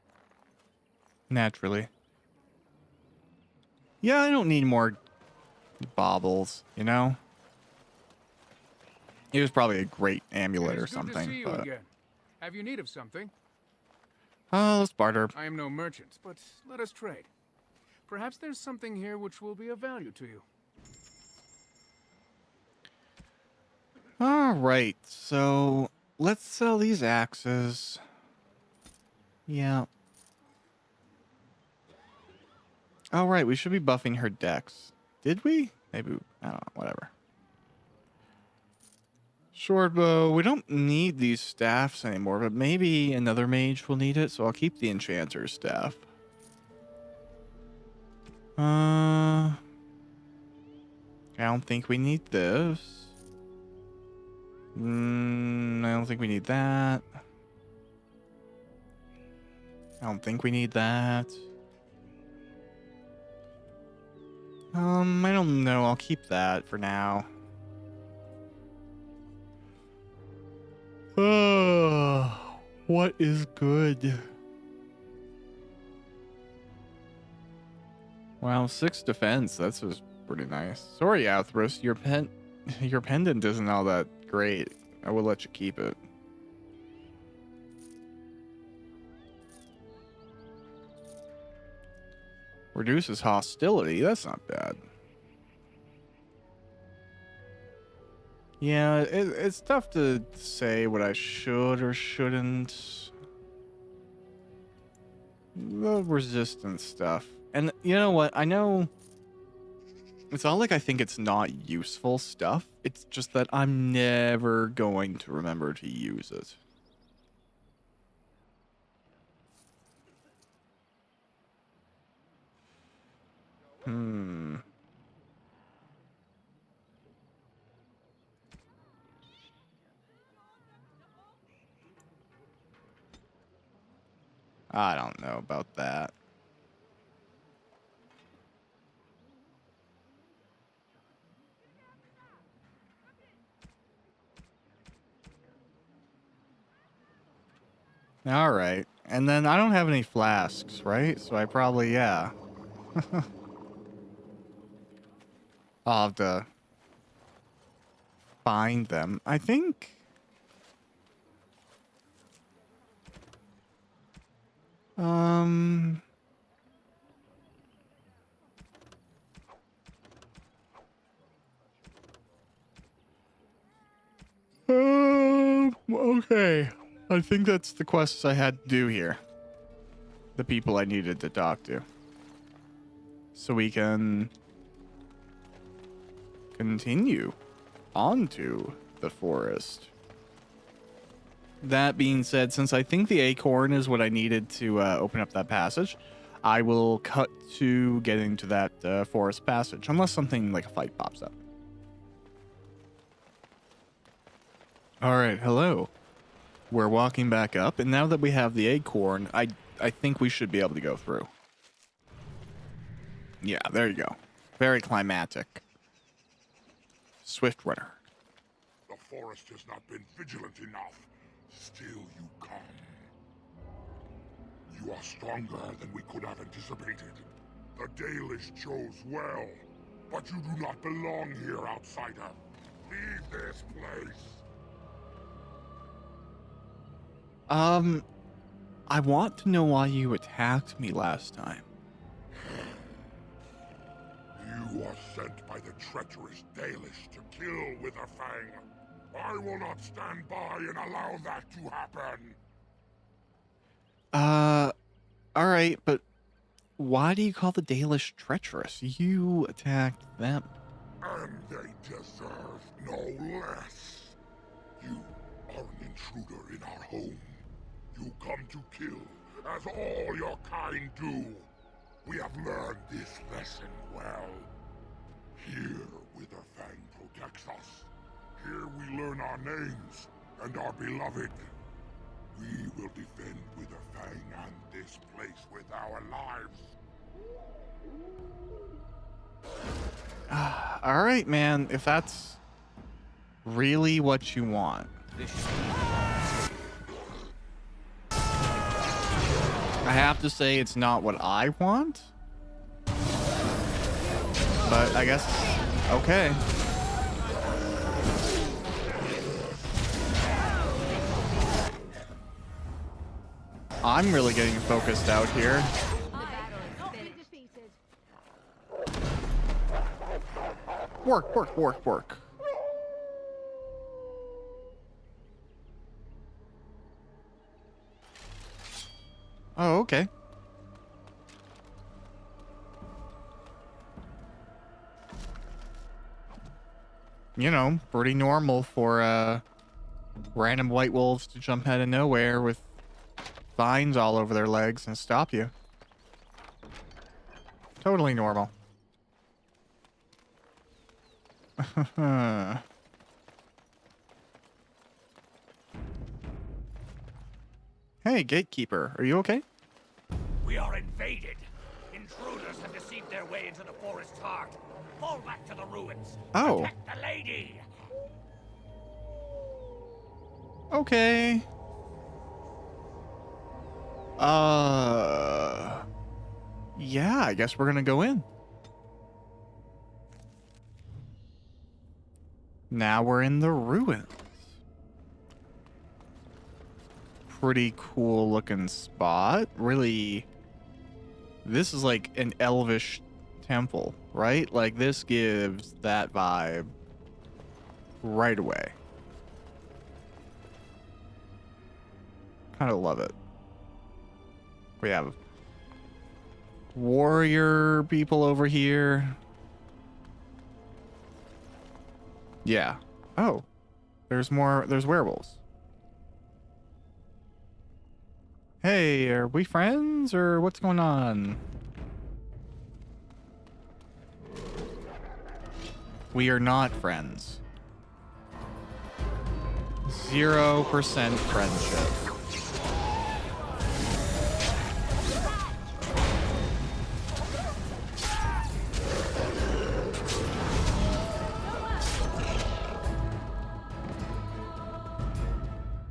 Naturally. Yeah, I don't need more baubles, you know? It was probably a great amulet or something,
Good to see you
but...
again. Have you need of something?
Let's barter.
I am no merchant, but let us trade. Perhaps there's something here which will be of value to you.
Alright, so let's sell these axes. Yeah. Alright, we should be buffing her dex. Did we? Maybe, I don't know, whatever. Short bow. We don't need these staffs anymore, but maybe another mage will need it, so I'll keep the enchanter's staff. I don't think we need this. I don't think we need that. I don't think we need that. I don't know. I'll keep that for now. What is good? Wow, 6 defense. That's just pretty nice. Sorry, Athros, your pendant isn't all that great. I will let you keep it. Reduces hostility. That's not bad. Yeah, it's tough to say what I should or shouldn't. The resistance stuff. And you know what? I know it's not like I think it's not useful stuff. It's just that I'm never going to remember to use it. I don't know about that. All right. And then I don't have any flasks, right? So I probably, yeah. I'll have to find them. I think... Okay. I think that's the quests I had to do here. The people I needed to talk to. So we can continue onto the forest. That being said, since I think the acorn is what I needed to open up that passage, I will cut to getting to that forest passage, unless something like a fight pops up. Alright, hello. We're walking back up, and now that we have the acorn, I think we should be able to go through. Yeah, there you go. Very climatic. Swift runner.
The forest has not been vigilant enough. Still you come. You are stronger than we could have anticipated. The Dalish chose well, but you do not belong here, outsider. Leave this place.
I want to know why you attacked me last time.
You are sent by the treacherous Dalish to kill Witherfang. I will not stand by and allow that to happen.
Alright, but why do you call the Dalish treacherous? You attacked them.
And they deserve no less. You are an intruder in our home. You come to kill, as all your kind do. We have learned this lesson well. Here, Witherfang protects us. Here we learn our names and are beloved. We will defend Witherfang and this place with our lives.
Alright, man, if that's really what you want. I have to say it's not what I want. But I guess, okay. I'm really getting focused out here. Work, work, work, work. Oh, okay. You know, pretty normal for random white wolves to jump out of nowhere with vines all over their legs and stop you. Totally normal. Hey, gatekeeper, are you okay?
We are invaded. Intruders have deceived their way into the forest's heart.
Fall back to the ruins.
Oh.
Protect the lady.
Okay. Yeah, I guess we're gonna go in. Now we're in the ruins. Pretty cool looking spot. Really, this is like an elvish temple, right? Like this gives that vibe right away. Kind of love it. We have warrior people over here. Yeah. Oh, there's werewolves. Hey, are we friends or what's going on? We are not friends. 0% friendship.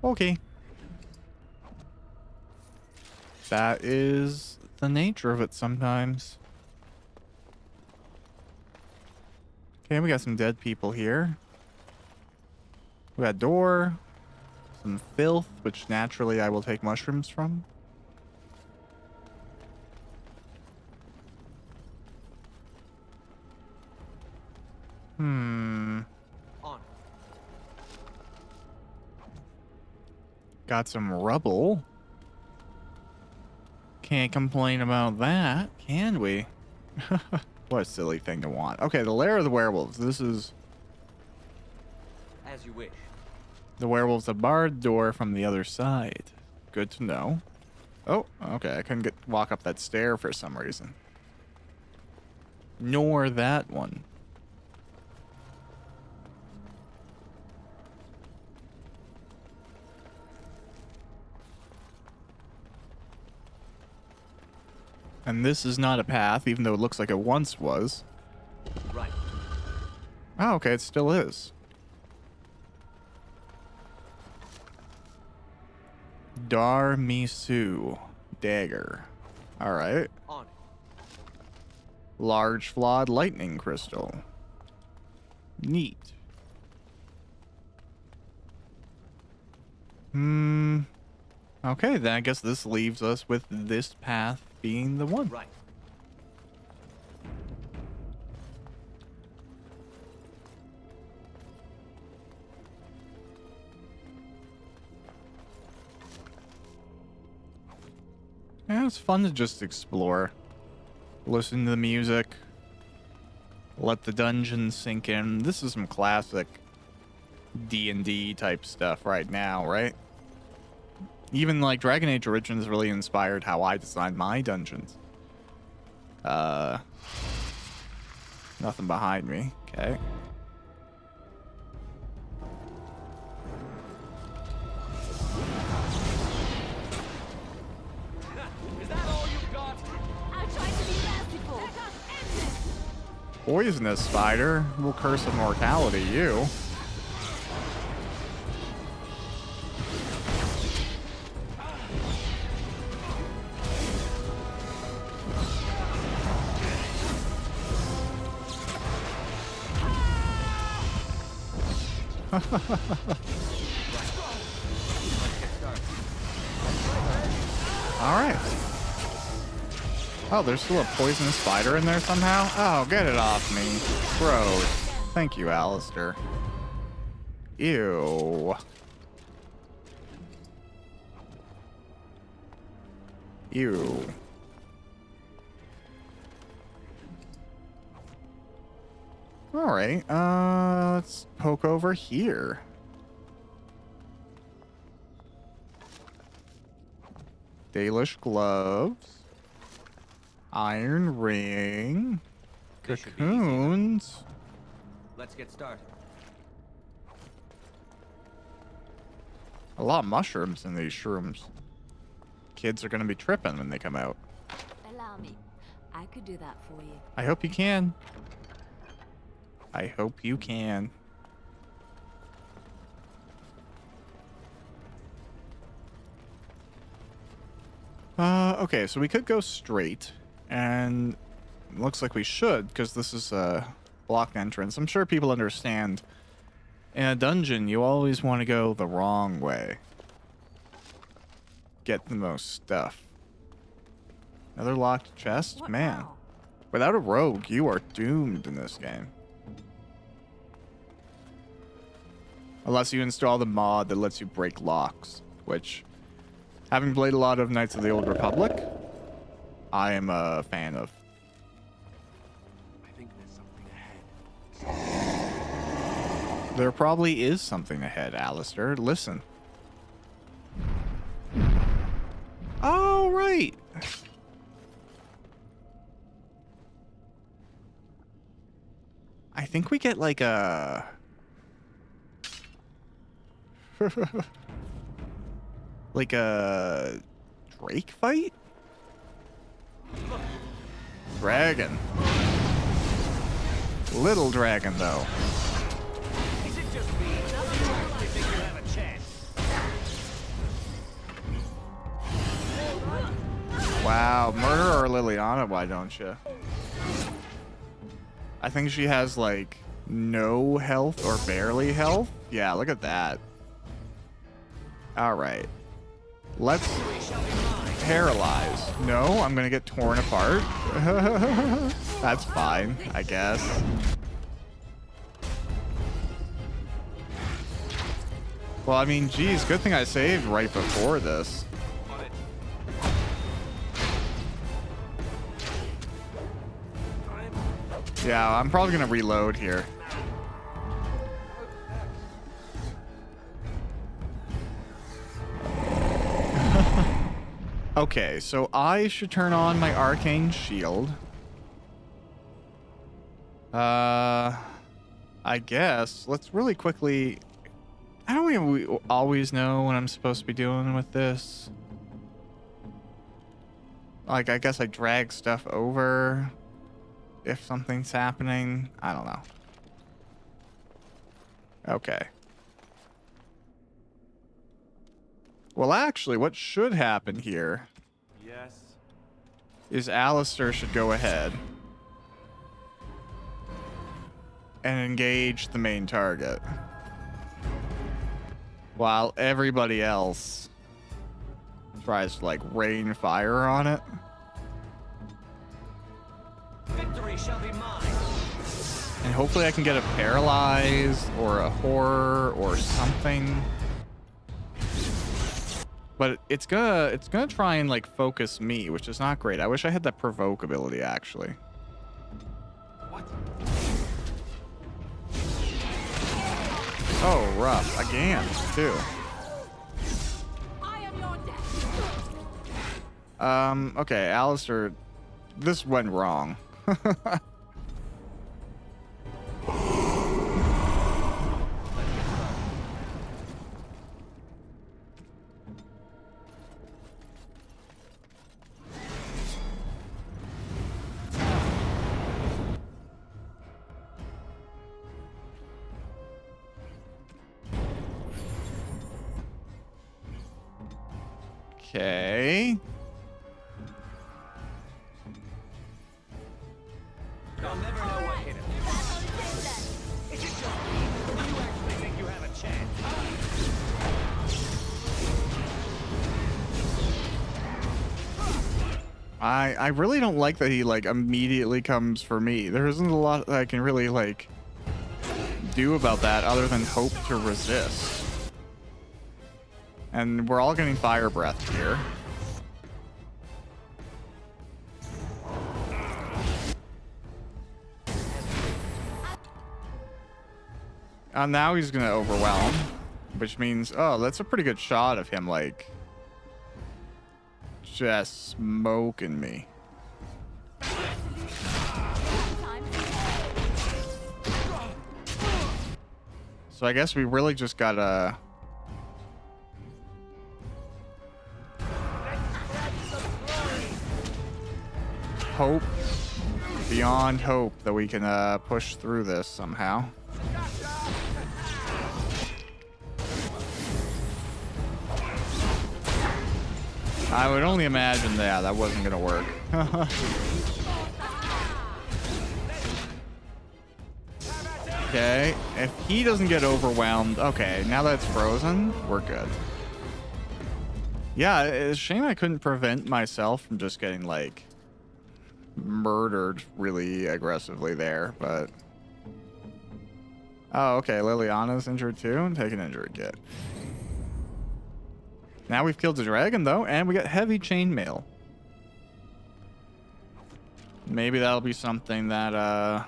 Okay. That is the nature of it sometimes. Okay, we got some dead people here. We got a door. Some filth, which naturally I will take mushrooms from.
On.
Got some rubble. Can't complain about that, can we? What a silly thing to want. Okay, the lair of the werewolves. This is...
As you wish.
The werewolves have barred the door from the other side. Good to know. Oh, okay. I couldn't walk up that stair for some reason. Nor that one. And this is not a path, even though it looks like it once was.
Right.
Oh, okay. It still is. Dar Misu dagger. All right.
On.
Large flawed lightning crystal. Neat. Okay, then I guess this leaves us with this path being the one.
Right.
Yeah, it's fun to just explore. Listen to the music. Let the dungeon sink in. This is some classic D&D type stuff right now, right? Even like Dragon Age Origins really inspired how I designed my dungeons. Nothing behind me. Okay.
Is that all you've got?
I'll try to be merciful.
Poisonous spider. Will curse of mortality, you. Alright. Oh, there's still a poisonous spider in there somehow? Oh, get it off me. Gross. Thank you, Alistair. Ew. Ew. Alright, let's poke over here. Dalish gloves. Iron ring.
This should be easy.
Cocoons.
Let's get started.
A lot of mushrooms in these shrooms. Kids are gonna be tripping when they come out.
Allow me. I could do that for you.
I hope you can. I hope you can. Okay, so we could go straight, and it looks like we should, because this is a blocked entrance. I'm sure people understand. In a dungeon, you always want to go the wrong way. Get the most stuff. Another locked chest?
What
Man.
now?
Without a rogue, you are doomed in this game. Unless you install the mod that lets you break locks, which, having played a lot of Knights of the Old Republic, I am a fan of.
I think there's something ahead.
There probably is something ahead, Alistair. Listen. Oh, right. I think we get like a... like a Drake fight? Dragon. Little dragon, though.
Is it just me? I think you have a chance.
Wow, murder or Liliana, why don't you? I think she has like no health or barely health. Yeah, look at that. All right. Let's paralyze. No, I'm going to get torn apart. That's fine, I guess. Well, I mean, geez, good thing I saved right before this. Yeah, I'm probably going to reload here. Okay, so I should turn on my arcane shield. I guess. Let's really quickly... I don't even always know what I'm supposed to be doing with this. Like, I guess I drag stuff over if something's happening. I don't know. Okay. Well, actually, what should happen here is Alistair should go ahead and engage the main target, while everybody else tries to, like, rain fire on it.
Victory shall be mine.
And hopefully I can get a paralyze or a horror or something. But it's gonna try and like focus me, which is not great. I wish I had that provoke ability actually.
What?
Oh, rough again too.
I am your death.
Okay, Alistair, this went wrong. Okay.
You'll never know what hit him. Is it just me? You actually think you have a chance?
I really don't like that he like immediately comes for me. There isn't a lot that I can really like do about that other than hope to resist. And we're all getting fire breath here. Now he's gonna overwhelm, which means, oh, that's a pretty good shot of him, like, just smoking me. So I guess we really just gotta hope beyond hope that we can push through this somehow. I would only imagine that wasn't gonna work. Okay, if he doesn't get overwhelmed, okay, now that it's frozen, we're good. Yeah, it's a shame I couldn't prevent myself from just getting, like, murdered really aggressively there, but... Oh, okay, Liliana's injured too, and take an injury kit. Now we've killed the dragon, though, and we got heavy chainmail. Maybe that'll be something that,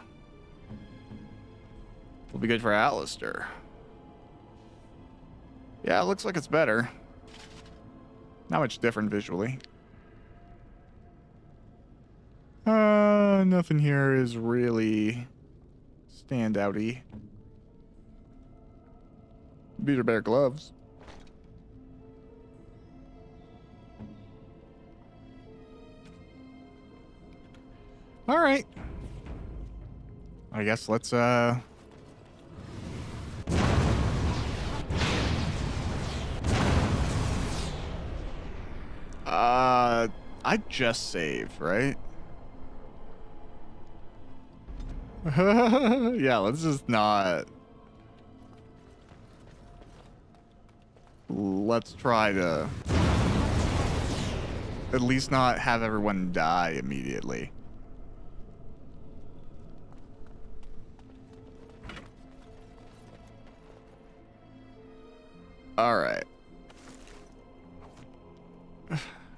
will be good for Alistair. Yeah, it looks like it's better. Not much different visually. Nothing here is really standouty. These are better gloves. All right. I guess let's I just saved, right? Yeah, let's just not. Let's try to at least not have everyone die immediately. All right.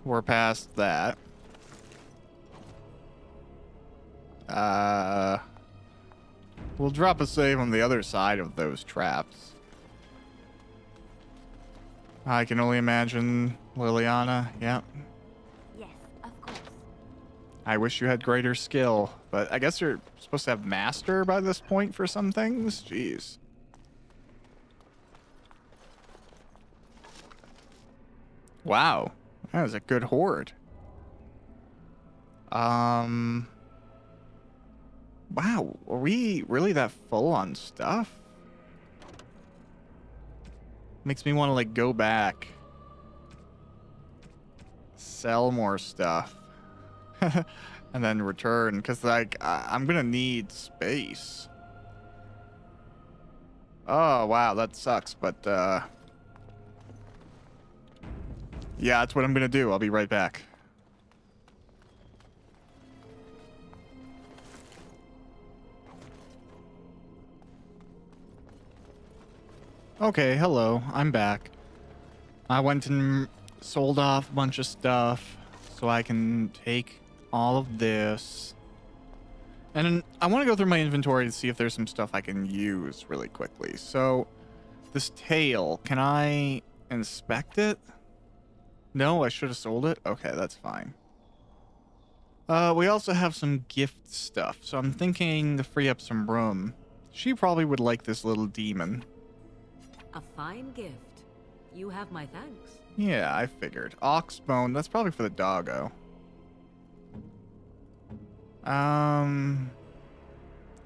We're past that. We'll drop a save on the other side of those traps. I can only imagine Liliana. Yep.
Yes, of course.
I wish you had greater skill, but I guess you're supposed to have master by this point for some things. Jeez. Wow, that was a good horde. Wow, are we really that full on stuff? Makes me want to like go back, sell more stuff, and then return, because like I'm gonna need space. Oh wow, that sucks, but yeah, that's what I'm gonna do. I'll be right back. Okay, hello. I'm back. I went and sold off a bunch of stuff so I can take all of this. And I want to go through my inventory to see if there's some stuff I can use really quickly. So, this tail, can I inspect it? No, I should have sold it? Okay, that's fine. We also have some gift stuff, so I'm thinking to free up some room. She probably would like this little demon.
A fine gift. You have my thanks.
Yeah, I figured. Ox bone, that's probably for the doggo.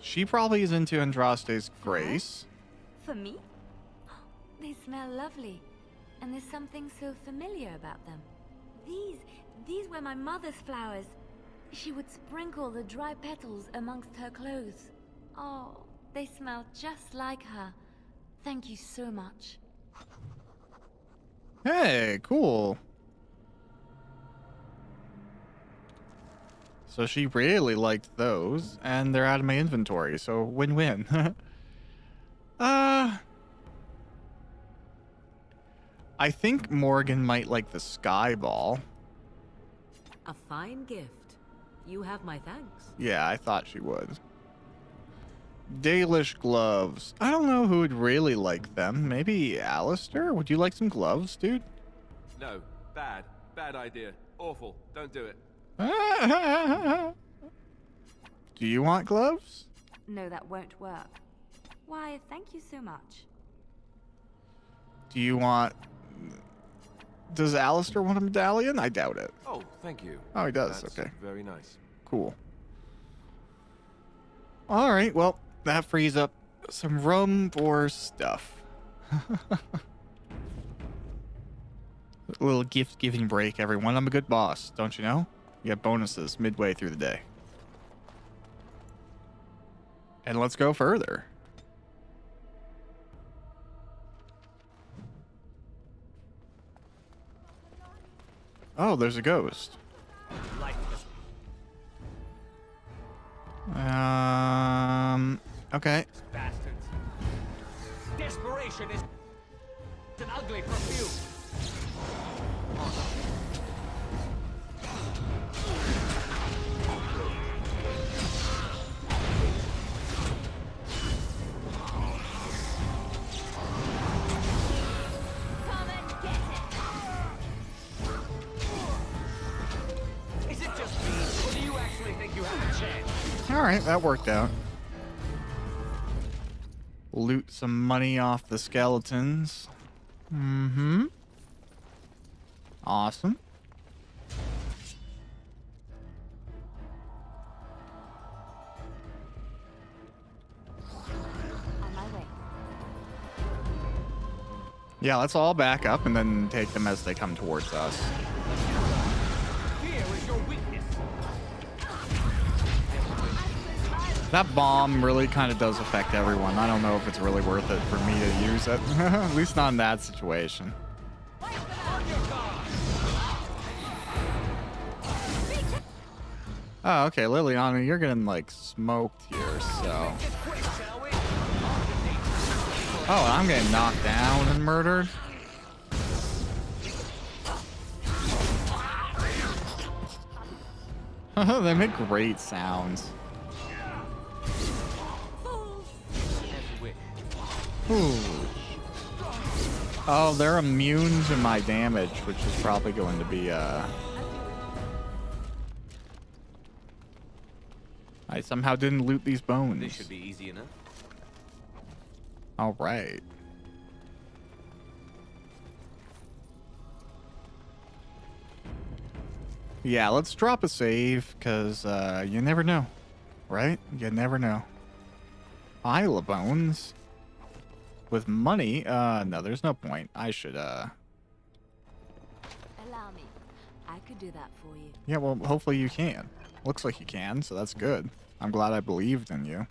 She probably is into Andraste's grace.
For me? They smell lovely. And there's something so familiar about them. These were my mother's flowers. She would sprinkle the dry petals amongst her clothes. Oh, they smell just like her. Thank you so much.
Hey, cool. So she really liked those, and they're out of my inventory, so win-win. I think Morgan might like the sky ball.
A fine gift. You have my thanks.
Yeah, I thought she would. Dalish gloves. I don't know who would really like them. Maybe Alistair? Would you like some gloves, dude?
No. Bad. Bad idea. Awful. Don't do it.
Do you want gloves?
No, that won't work. Why, thank you so much.
Do you want... Does Alistair want a medallion? I doubt it.
Oh, thank you.
Oh, he does.
That's
okay.
very nice.
Cool. All right, well, that frees up some room for stuff. A little gift-giving break, everyone. I'm a good boss, don't you know? You get bonuses midway through the day. And let's go further. Oh, there's a ghost. Okay.
Bastards. Desperation is an ugly perfume.
Come and get it.
Is it just me, or do you actually think you have a chance?
All right, that worked out. Loot some money off the skeletons. Mm-hmm. Awesome.
On my way.
Yeah, let's all back up and then take them as they come towards us.
Fear is your weakness.
That bomb really kind of does affect everyone. I don't know if it's really worth it for me to use it. At least not in that situation. Oh, okay, Liliana, you're getting, like, smoked here, so... Oh, I'm getting knocked down and murdered? They make great sounds. Ooh. Oh, they're immune to my damage, which is probably going to be, I somehow didn't loot these bones.
This should be easy enough.
All right. Yeah, let's drop a save, because, you never know, right? You never know. Pile of bones. With money? No, there's no point. I should,
Allow me. I could do that for you.
Yeah, well, hopefully you can. Looks like you can, so that's good. I'm glad I believed in you.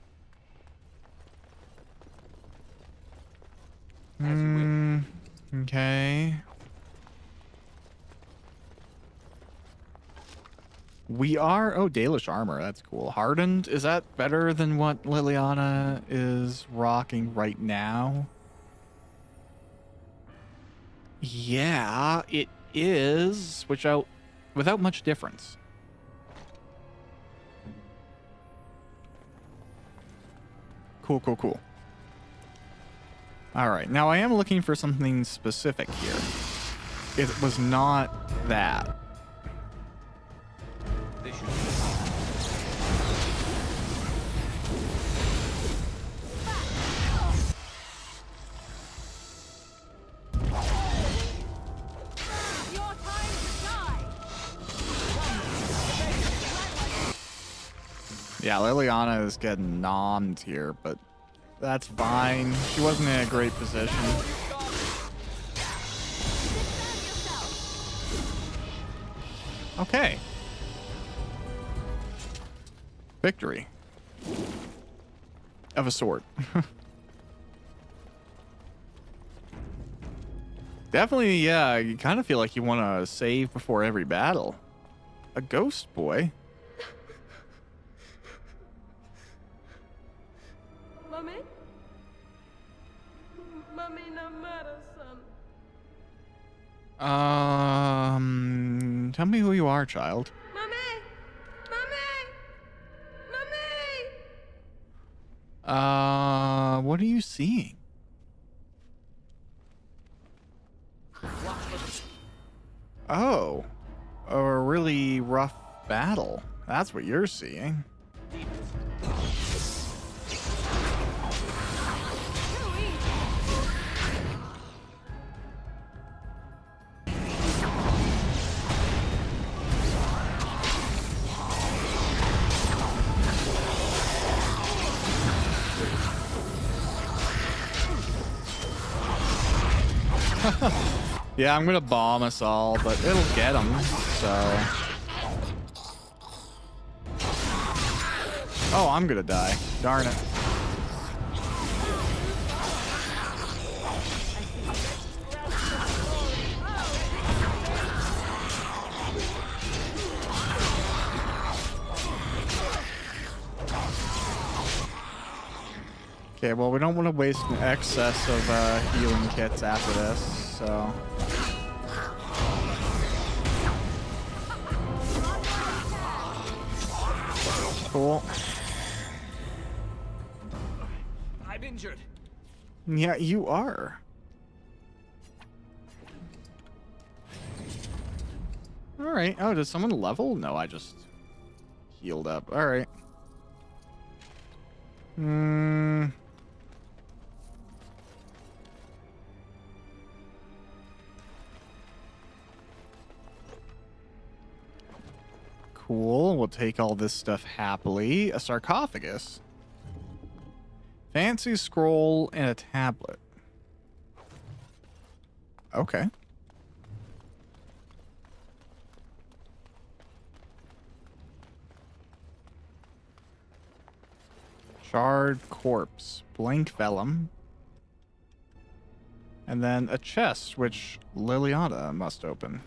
Okay. We are... Oh, Dalish armor. That's cool. Hardened. Is that better than what Liliana is rocking right now? Yeah, it is. Without much difference. Cool, cool, cool. All right. Now, I am looking for something specific here. It was not that. Yeah, Liliana is getting nommed here, but that's fine. She wasn't in a great position. Okay. Victory. Of a sort. Definitely, yeah, you kind of feel like you want to save before every battle. A ghost boy.
Mommy? Mommy, no matter, son.
Tell me who you are, child.
Mommy!
What are you seeing? Oh, a really rough battle. That's what you're seeing. Yeah, I'm gonna bomb us all, but it'll get them, so... Oh, I'm gonna die. Darn it. Okay, well, we don't want to waste an excess of healing kits after this, so... Cool.
I'm injured.
Yeah, you are. Alright. Oh, did someone level? No, I just healed up. Alright. Cool. We'll take all this stuff happily. A sarcophagus. Fancy scroll and a tablet. Okay. Charred corpse. Blank vellum. And then a chest, which Liliana must open.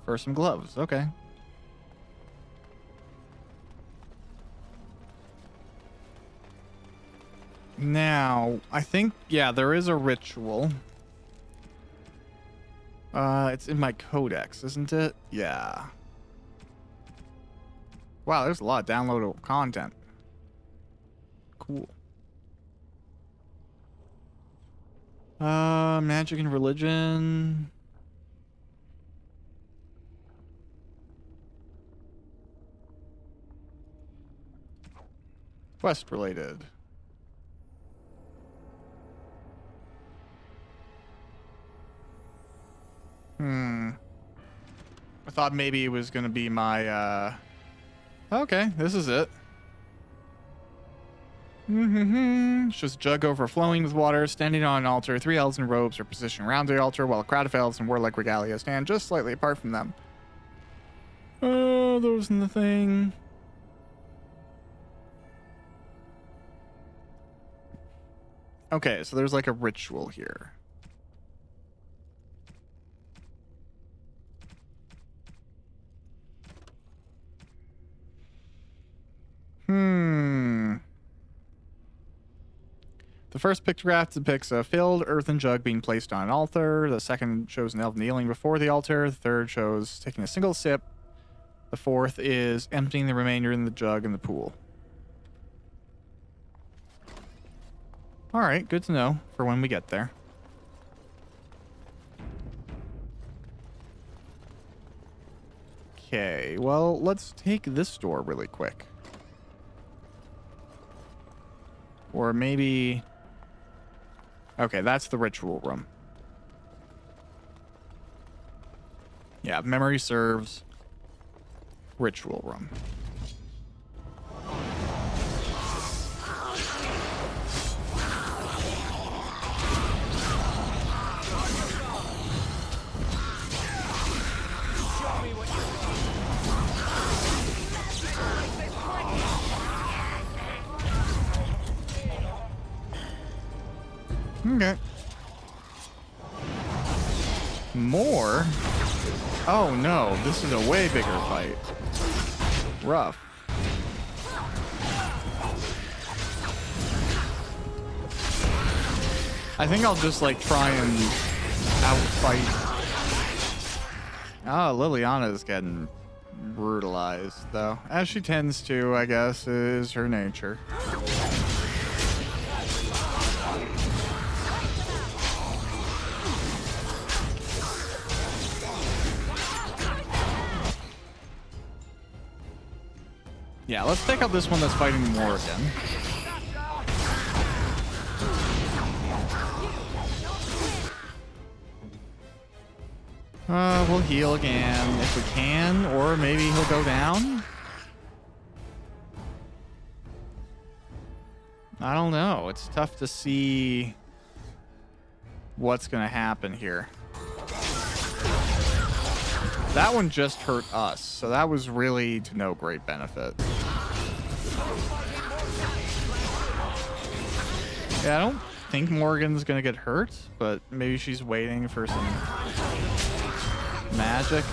For some gloves. Okay. Now, I think, yeah, there is a ritual. It's in my codex, isn't it? Yeah. Wow, there's a lot of downloadable content. Cool. Magic and religion. Quest related. I thought maybe it was gonna be my, Okay, this is it. It's just a jug overflowing with water, standing on an altar. 3 elves in robes are positioned around the altar, while a crowd of elves in warlike regalia stand just slightly apart from them. Oh, those in the thing. Okay, so there's like a ritual here. The first pictograph depicts a filled earthen jug being placed on an altar. The second shows an elf kneeling before the altar. The third shows taking a single sip. The fourth is emptying the remainder in the jug in the pool. All right, good to know for when we get there. Okay, well, let's take this door really quick. Or maybe... Okay, that's the ritual room. Yeah, memory serves. Ritual room. Okay. More? Oh no, this is a way bigger fight. Rough. I think I'll just like try and outfight. Oh, Liliana's getting brutalized though. As she tends to, I guess, is her nature. Yeah, let's take out this one that's fighting more again. We'll heal again if we can, or maybe he'll go down. I don't know. It's tough to see what's going to happen here. That one just hurt us, so that was really to no great benefit. Yeah, I don't think Morgan's going to get hurt, but maybe she's waiting for some magic.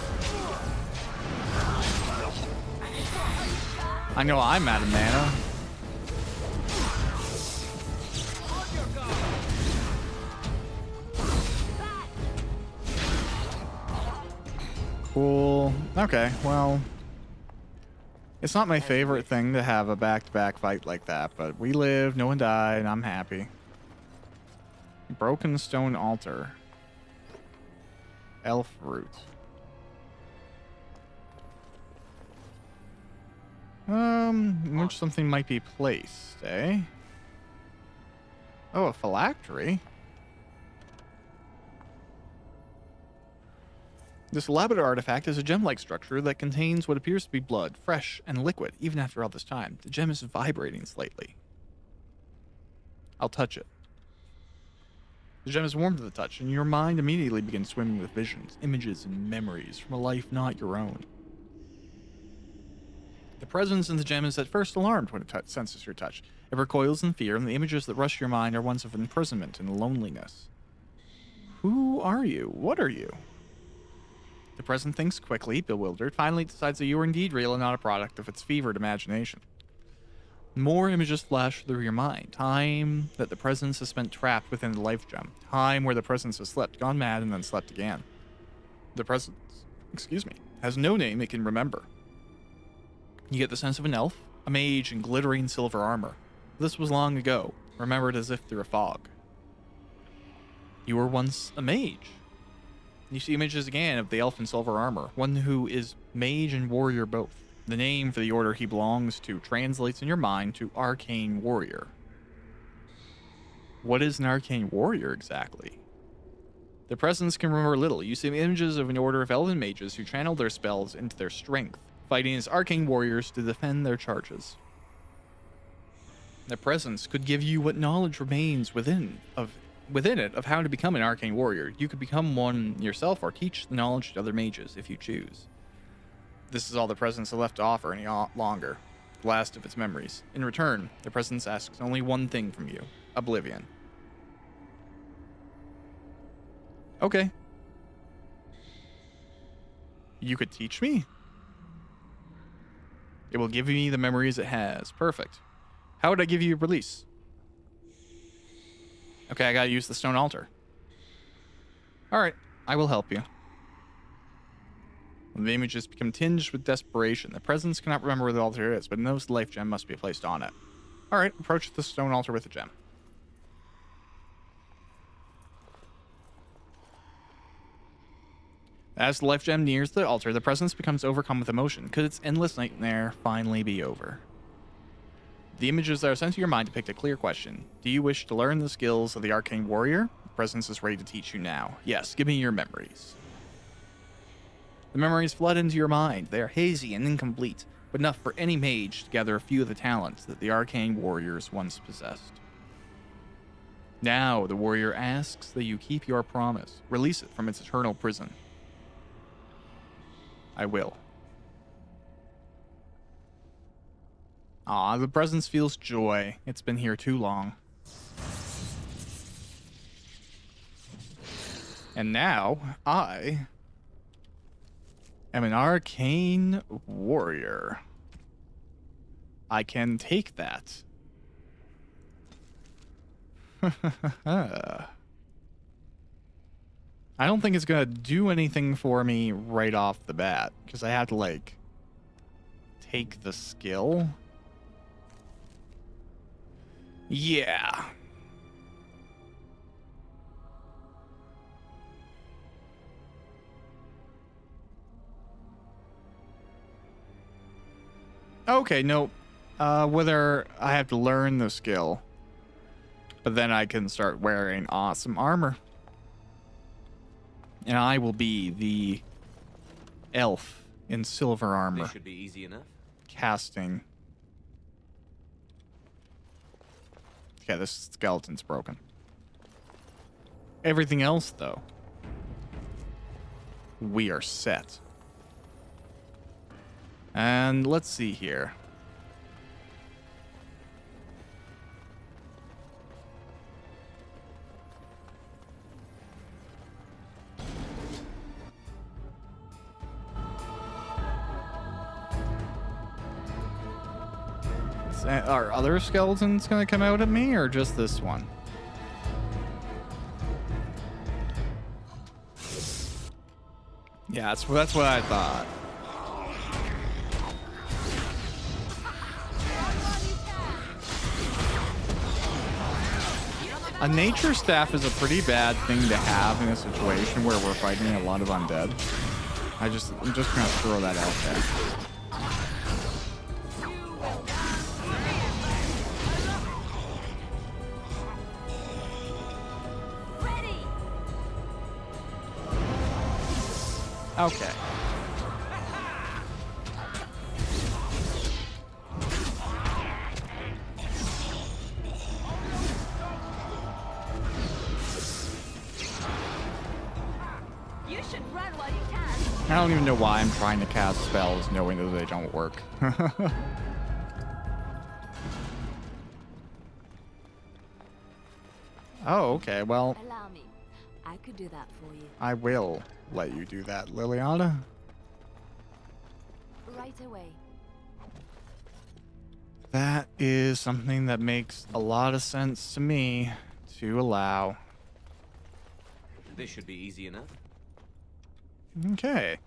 I know I'm out of mana. Cool. Okay, well, it's not my favorite thing to have a back-to-back fight like that, but we lived, no one died, and I'm happy. Broken stone altar. Elf root. In which something might be placed, eh? Oh, a phylactery. This elaborate artifact is a gem-like structure that contains what appears to be blood, fresh and liquid, even after all this time. The gem is vibrating slightly. I'll touch it. The gem is warm to the touch, and your mind immediately begins swimming with visions, images, and memories from a life not your own. The presence in the gem is at first alarmed when it senses your touch. It recoils in fear, and the images that rush your mind are ones of imprisonment and loneliness. Who are you? What are you? The present thinks quickly, bewildered, finally decides that you are indeed real and not a product of its fevered imagination. More images flash through your mind. Time that the presence has spent trapped within the life gem. Time where the presence has slept, gone mad, and then slept again. The presence, has no name it can remember. You get the sense of an elf, a mage in glittering silver armor. This was long ago, remembered as if through a fog. You were once a mage. You see images again of the elf in silver armor, one who is mage and warrior both. The name for the order he belongs to translates in your mind to arcane warrior. What is an arcane warrior exactly? The presence can remember little. You see images of an order of elven mages who channel their spells into their strength, fighting as arcane warriors to defend their charges. The presence could give you what knowledge remains within it of how to become an arcane warrior. You could become one yourself or teach the knowledge to other mages if you choose. This is all the presence has left to offer any longer, the last of its memories. In return, the presence asks only one thing from you: oblivion. Okay. You could teach me? It will give me the memories it has. Perfect. How would I give you release? Okay, I gotta use the stone altar. Alright, I will help you. When the images become tinged with desperation, the presence cannot remember where the altar is, but knows the life gem must be placed on it. Alright, approach the stone altar with the gem. As the life gem nears the altar, the presence becomes overcome with emotion. Could its endless nightmare finally be over? The images that are sent to your mind depict a clear question. Do you wish to learn the skills of the arcane warrior? The presence is ready to teach you now. Yes, give me your memories. The memories flood into your mind. They are hazy and incomplete, but enough for any mage to gather a few of the talents that the arcane warriors once possessed. Now, the warrior asks that you keep your promise. Release it from its eternal prison. I will. Ah, the presence feels joy. It's been here too long. And now, I am an arcane warrior. I can take that. I don't think it's gonna do anything for me right off the bat, because I have to, like, take the skill. Yeah. Okay, no. Whether I have to learn the skill, but then I can start wearing awesome armor. And I will be the elf in silver armor.
This should be easy enough.
Casting. Okay, this skeleton's broken. Everything else, though, we are set. And let's see here. Are other skeletons gonna come out at me, or just this one? Yeah, that's what I thought. A nature staff is a pretty bad thing to have in a situation where we're fighting a lot of undead. I'm just gonna throw that out there. Okay.
You should run while you can.
I don't even know why I'm trying to cast spells knowing that they don't work. Oh, okay. Well,
Allow me. I could do that for you.
I will let you do that, Liliana.
Right away.
That is something that makes a lot of sense to me to allow.
This should be easy enough.
Okay.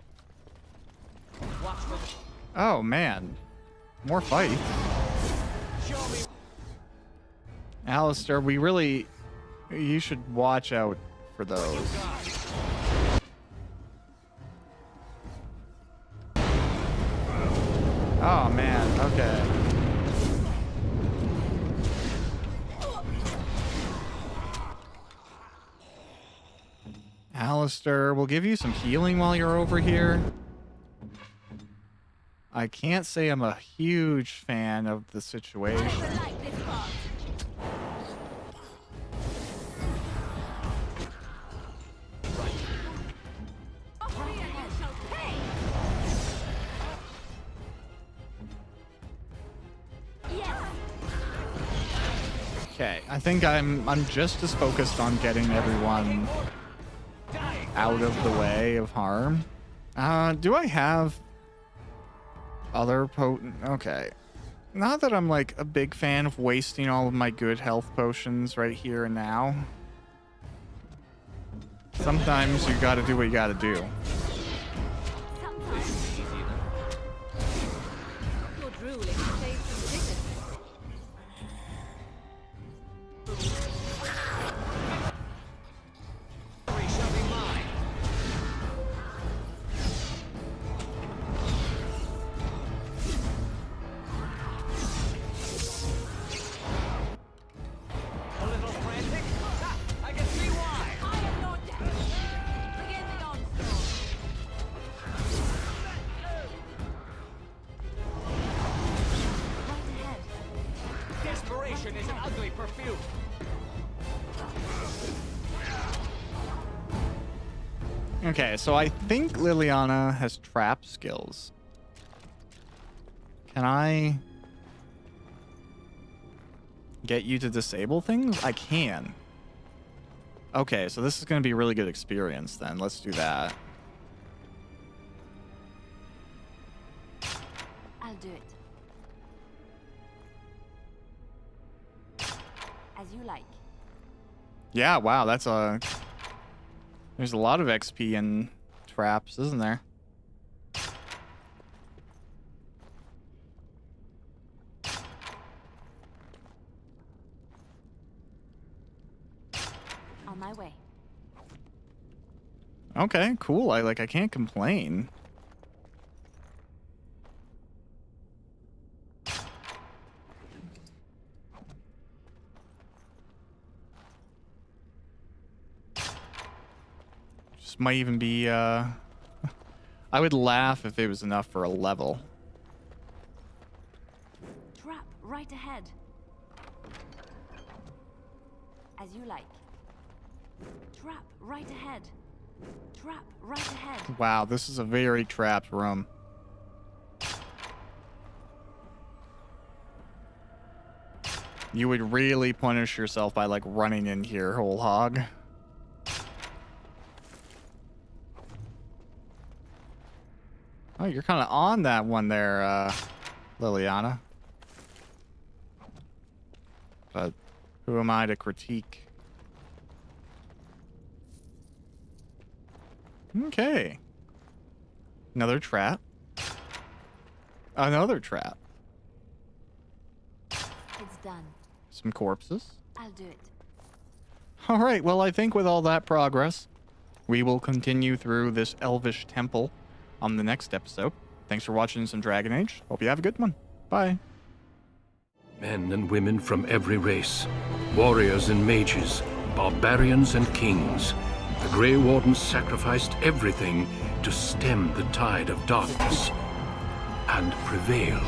Oh, man. More fights. Alistair, we really... You should watch out for those. Oh, man. Okay. Alistair, we'll give you some healing while you're over here. I can't say I'm a huge fan of the situation. Okay, I think I'm just as focused on getting everyone out of the way of harm. Do I have other potent? Okay. Not that I'm like a big fan of wasting all of my good health potions right here and now. Sometimes you gotta do what you gotta do.
Your drooling saves some dignity.
Desperation is an ugly perfume.
Okay, so I think Liliana has trap skills. Can I get you to disable things? I can. Okay, so this is going to be a really good experience then. Let's do that.
I'll do it. As you like.
Yeah, wow, that's a... There's a lot of XP in traps, isn't there?
On my way.
Okay, cool. I can't complain. Just might even be I would laugh if it was enough for a level.
Trap right ahead. As you like. Trap right ahead. Trap right ahead.
Wow, this is a very trapped room. You would really punish yourself by, like, running in here, whole hog. Oh, you're kind of on that one there, Liliana. But who am I to critique? Okay. Another trap. Another trap.
It's done.
Some corpses.
I'll do it.
All right, well, I think with all that progress, we will continue through this elvish temple on the next episode. Thanks for watching some Dragon Age. Hope you have a good one. Bye.
Men and women from every race, warriors and mages, barbarians and kings. The Grey Wardens sacrificed everything to stem the tide of darkness, and prevailed.